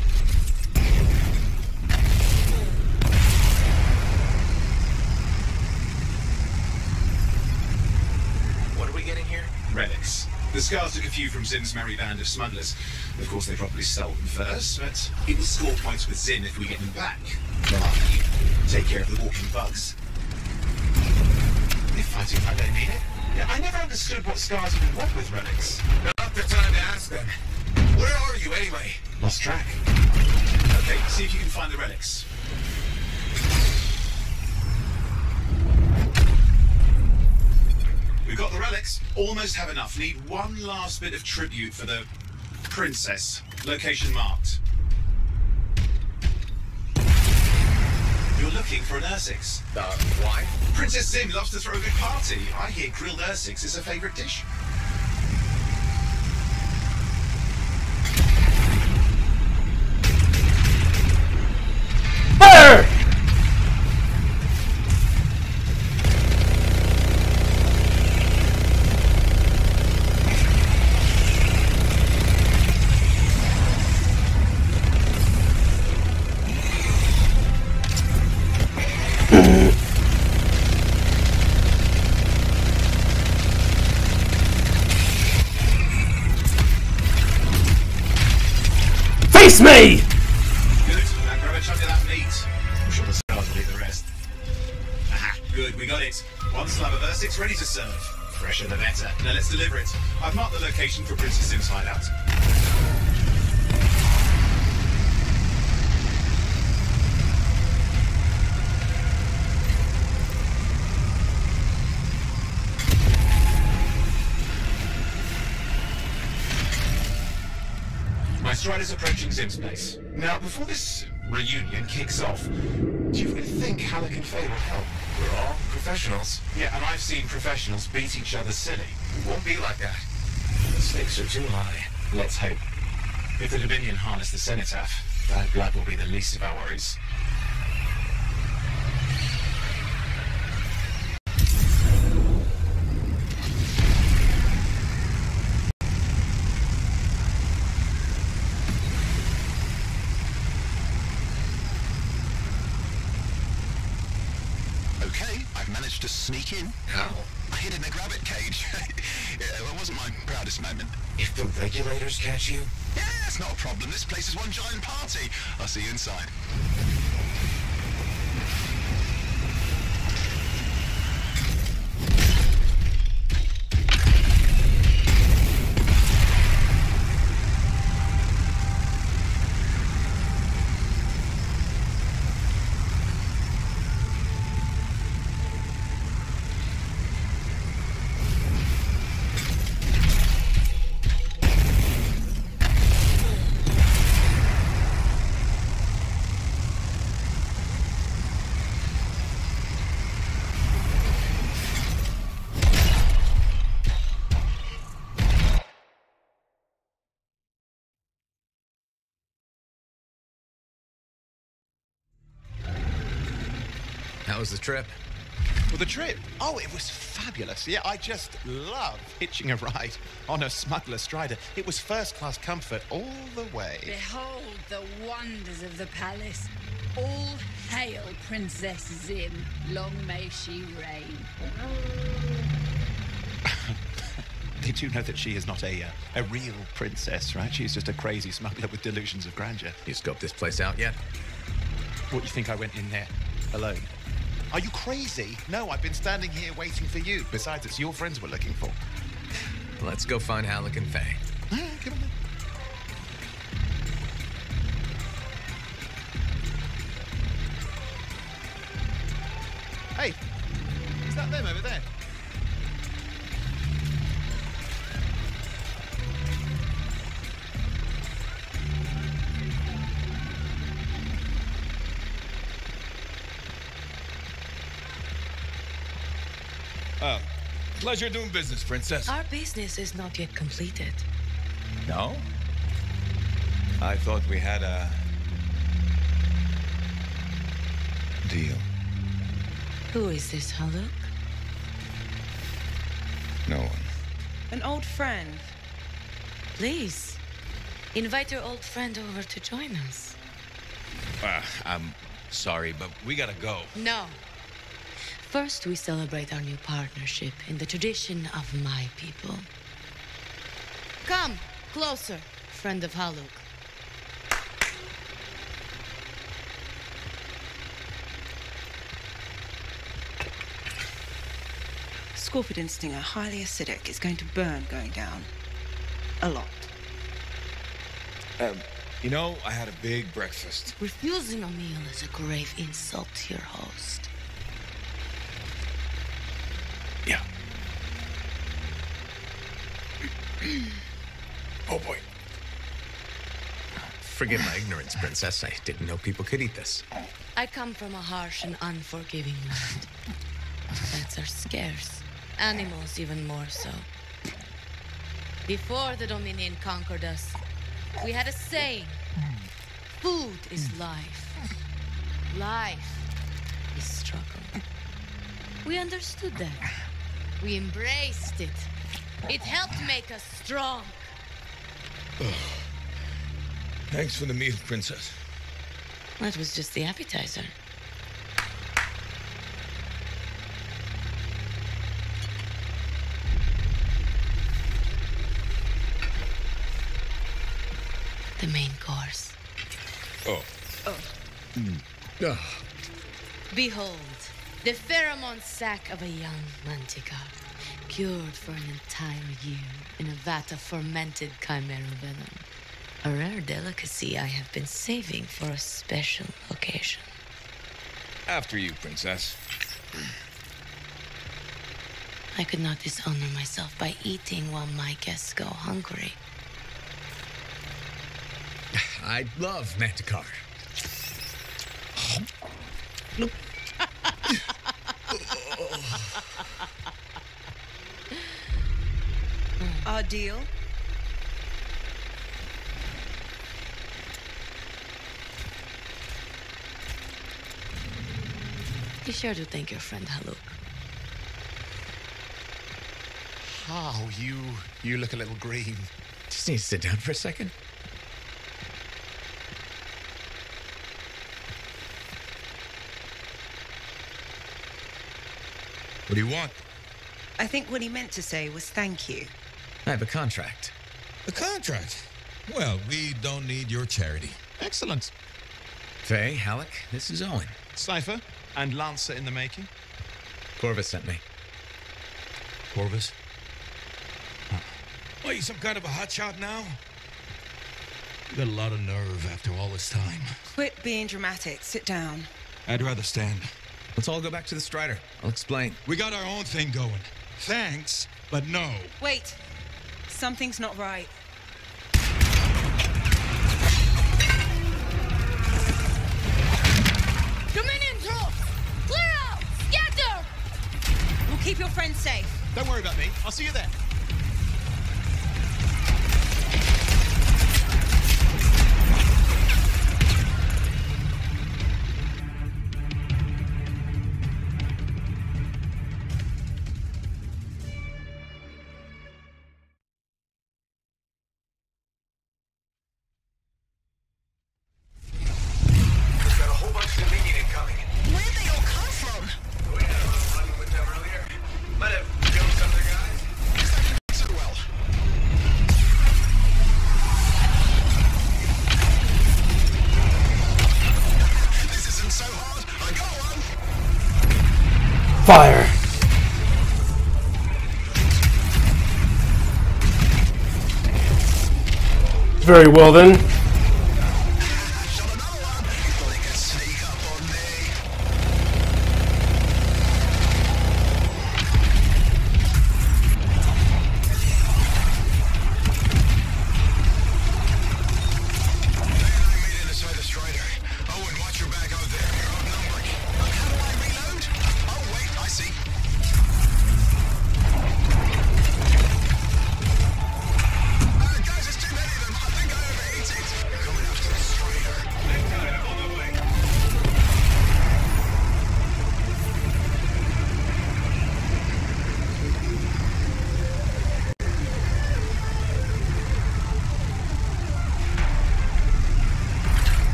Relics. The scars took a few from Zim's merry band of smugglers. Of course, they probably stole them first, but it will score points with Zim if we get them back. Well, after you take care of the walking bugs. They're fighting like they mean it. Yeah, I never understood what scars even want with relics. Not the time to ask them. Where are you anyway? Lost track. Okay, see if you can find the relics. We've got the relics. Almost have enough. Need one last bit of tribute for the princess. Location marked. You'll You're looking for an Ursix. Why? Princess Zim loves to throw a good party. I hear grilled Ursix is her favourite dish. Fire! Face me! Good. Now grab a chunk of that meat. I'm sure the stars will eat the rest. Aha, good, we got it. One slab of Ursix ready to serve. Fresher the better. Now let's deliver it. I've marked the location for Princess Sim's hideout. My Strider's approaching Zim's place. Now, before this reunion kicks off, do you really think Halleck and Faye will help? We're all professionals. Yeah, and I've seen professionals beat each other silly. It won't be like that. The stakes are too high. Let's hope. If the Dominion harness the Cenotaph, that blood will be the least of our worries. Okay, I've managed to sneak in. How? I hid in a grabbit cage. It wasn't my proudest moment. If the regulators catch you? Yeah, it's not a problem. This place is one giant party. I'll see you inside. How was the trip? Well, the trip? Oh, it was fabulous. Yeah, I just love hitching a ride on a smuggler strider. It was first-class comfort all the way. Behold the wonders of the palace. All hail Princess Zim. Long may she reign. They do know that she is not a real princess, right? She's just a crazy smuggler with delusions of grandeur. You scoped this place out yet? What, you think I went in there alone? Are you crazy? No, I've been standing here waiting for you. Besides, it's your friends we're looking for. Let's go find Halleck and Faye. Come on then. Hey, is that them over there? Oh, pleasure doing business, Princess. Our business is not yet completed. No? I thought we had a deal. Who is this, Halleck? No one. An old friend. Please, invite your old friend over to join us. I'm sorry, but we gotta go. No. First, we celebrate our new partnership in the tradition of my people. Come, closer, friend of Halleck. Scorpion stinger, highly acidic. It's going to burn going down. A lot. You know, I had a big breakfast. Refusing a meal is a grave insult to your host. Yeah. Oh boy. Forgive my ignorance, Princess. I didn't know people could eat this. I come from a harsh and unforgiving land. Pets are scarce. Animals even more so. Before the Dominion conquered us, we had a saying. Food is life. Life is struggle. We understood that. We embraced it. It helped make us strong. Thanks for the meal, Princess. That was just the appetizer. The main course. Oh. Behold, the pheromone sac of a young manticore, cured for an entire year in a vat of fermented chimera venom. A rare delicacy I have been saving for a special occasion. After you, Princess. I could not dishonor myself by eating while my guests go hungry. I love Manticore. Our deal? Be sure to thank your friend Haluk. Oh, you look a little green. Just need to sit down for a second. What do you want? I think what he meant to say was thank you. I have a contract. A contract? Well, we don't need your charity. Excellent. Faye, Halleck, this is Owen. Cypher and Lancer in the making. Corvus sent me. Corvus? What, you some kind of a hotshot now? You got a lot of nerve after all this time. Quit being dramatic. Sit down. I'd rather stand. Let's all go back to the Strider. I'll explain. We got our own thing going. Thanks, but no. Wait. Something's not right. Dominion troops! Clear out! Scatter! We'll keep your friends safe. Don't worry about me. I'll see you there. Fire! Very well then.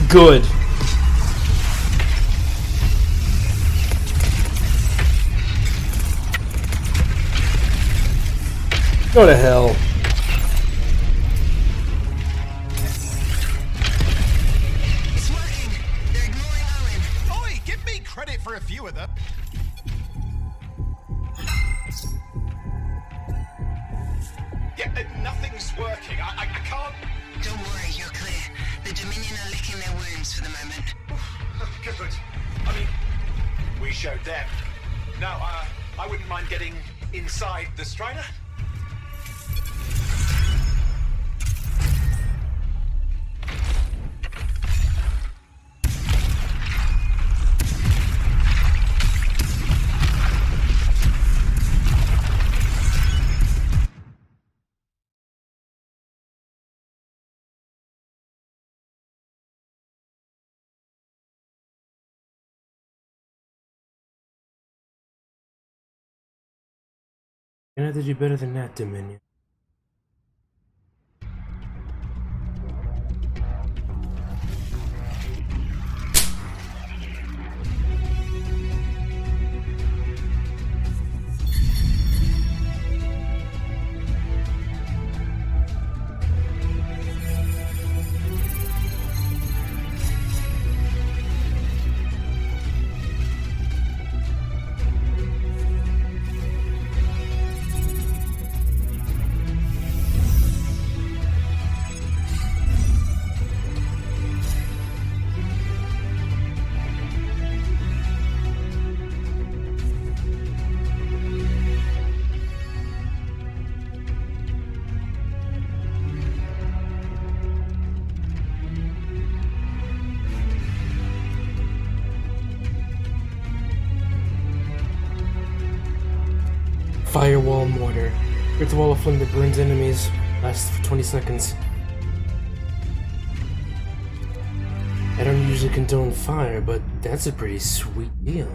Good. Go to hell. Nothing's working. I can't... Don't worry, you're clear. The Dominion are licking their wounds for the moment. Good. I mean, we showed them. Now, I wouldn't mind getting inside the Strider. Can I do better than that, Dominion? Firewall mortar. Creates a wall of flame that burns enemies. Lasts for 20 seconds. I don't usually condone fire, but that's a pretty sweet deal.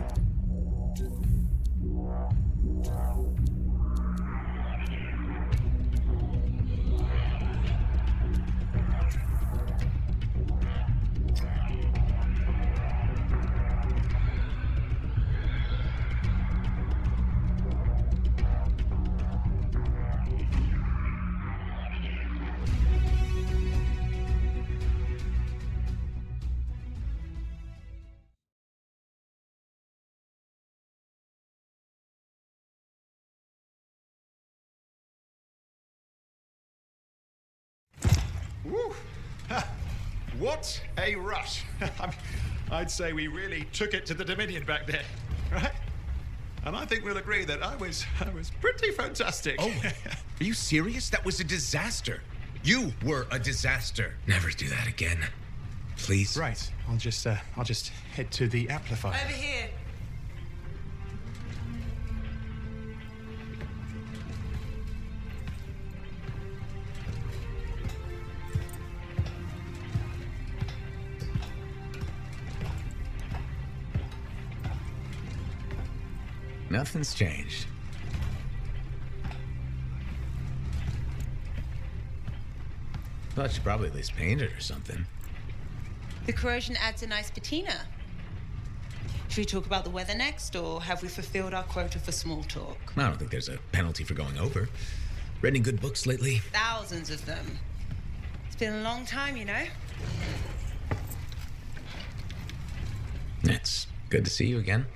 Woo! What a rush! I'd say we really took it to the Dominion back there, right? And I think we'll agree that I was pretty fantastic. Oh, are you serious? That was a disaster. You were a disaster. Never do that again, please. Right. I'll just head to the amplifier. Over here. Nothing's changed. Thought she probably at least painted or something. The corrosion adds a nice patina. Should we talk about the weather next, or have we fulfilled our quota for small talk? I don't think there's a penalty for going over. Read any good books lately? Thousands of them. It's been a long time, you know? It's good to see you again.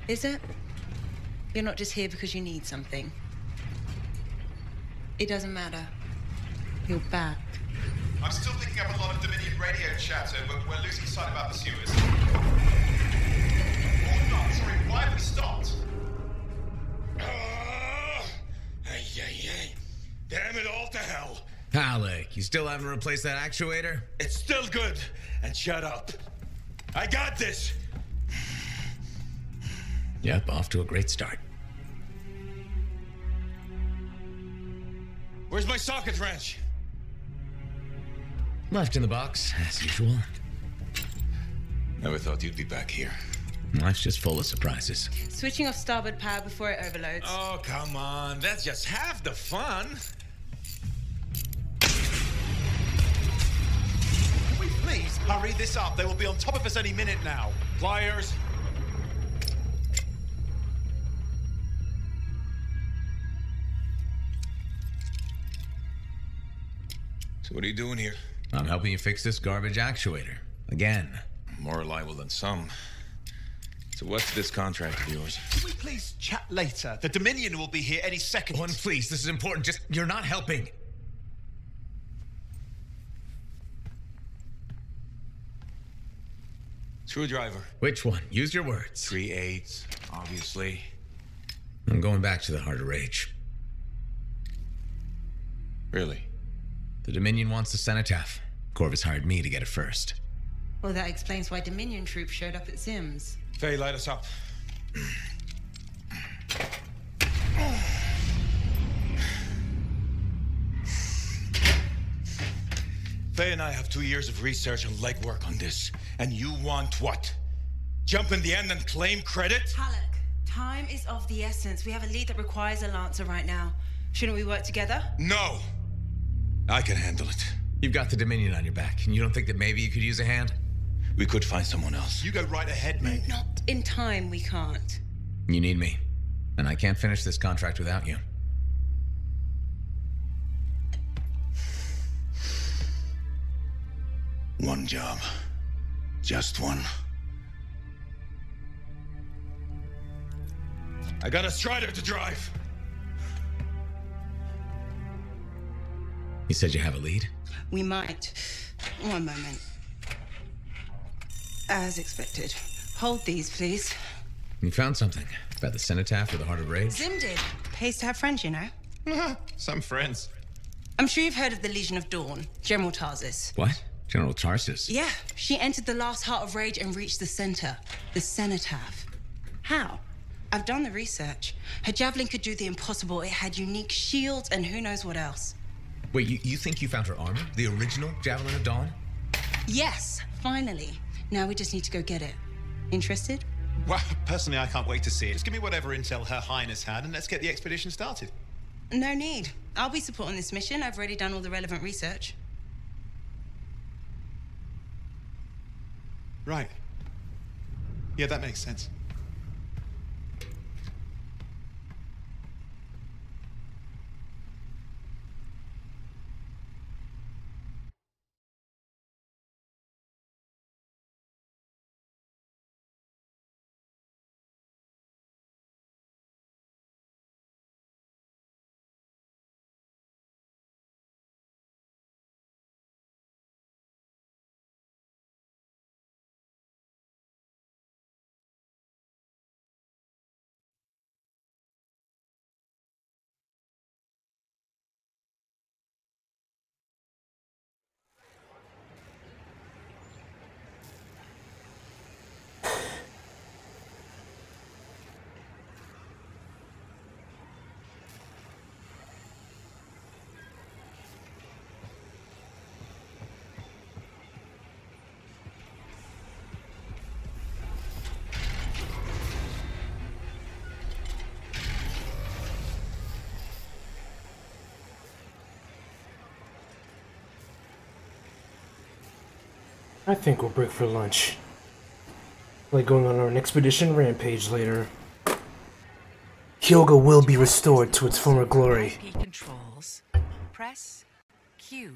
Is it? You're not just here because you need something. It doesn't matter. You're back. I'm still picking up a lot of Dominion radio chatter, but we're losing sight of our pursuers. Oh, no, sorry, why have we stopped? Damn it all to hell. Alec, you still haven't replaced that actuator? It's still good. And shut up. I got this. Yep, off to a great start. Where's my socket wrench? Left in the box, as usual. Never thought you'd be back here. Life's just full of surprises. Switching off starboard power before it overloads. Oh, come on. That's just half the fun. Can we please hurry this up? They will be on top of us any minute now. Pliers. So what are you doing here? I'm helping you fix this garbage actuator. Again. More reliable than some. So what's this contract of yours? Can we please chat later? The Dominion will be here any second. One, please. This is important. Just, you're not helping. Screwdriver. Which one? Use your words. 3/8, obviously. I'm going back to the Heart of Rage. Really? The Dominion wants the cenotaph. Corvus hired me to get it first. Well, that explains why Dominion troops showed up at Zim's. Faye, light us up. Faye and I have 2 years of research and legwork on this. And you want what? Jump in the end and claim credit? Halleck, time is of the essence. We have a lead that requires a Lancer right now. Shouldn't we work together? No! I can handle it. You've got the Dominion on your back, and you don't think that maybe you could use a hand? We could find someone else. You go right ahead, mate. Not in time, we can't. You need me, and I can't finish this contract without you. One job. Just one. I got a Strider to drive. You said you have a lead? We might. One moment. As expected. Hold these, please. You found something about the cenotaph or the Heart of Rage? Zim did. Pays to have friends, you know. Some friends. I'm sure you've heard of the Legion of Dawn, General Tarsus. What? General Tarsus? Yeah, she entered the last Heart of Rage and reached the center, the cenotaph. How? I've done the research. Her javelin could do the impossible. It had unique shields and who knows what else. Wait, you think you found her armor? The original Javelin of Dawn? Yes, finally. Now we just need to go get it. Interested? Well, personally, I can't wait to see it. Just give me whatever intel Her Highness had, and let's get the expedition started. No need. I'll be supporting this mission. I've already done all the relevant research. Right. Yeah, that makes sense. I think we'll break for lunch. Like going on an expedition rampage later. Hyoga will be restored to its former glory. IP controls. Press Q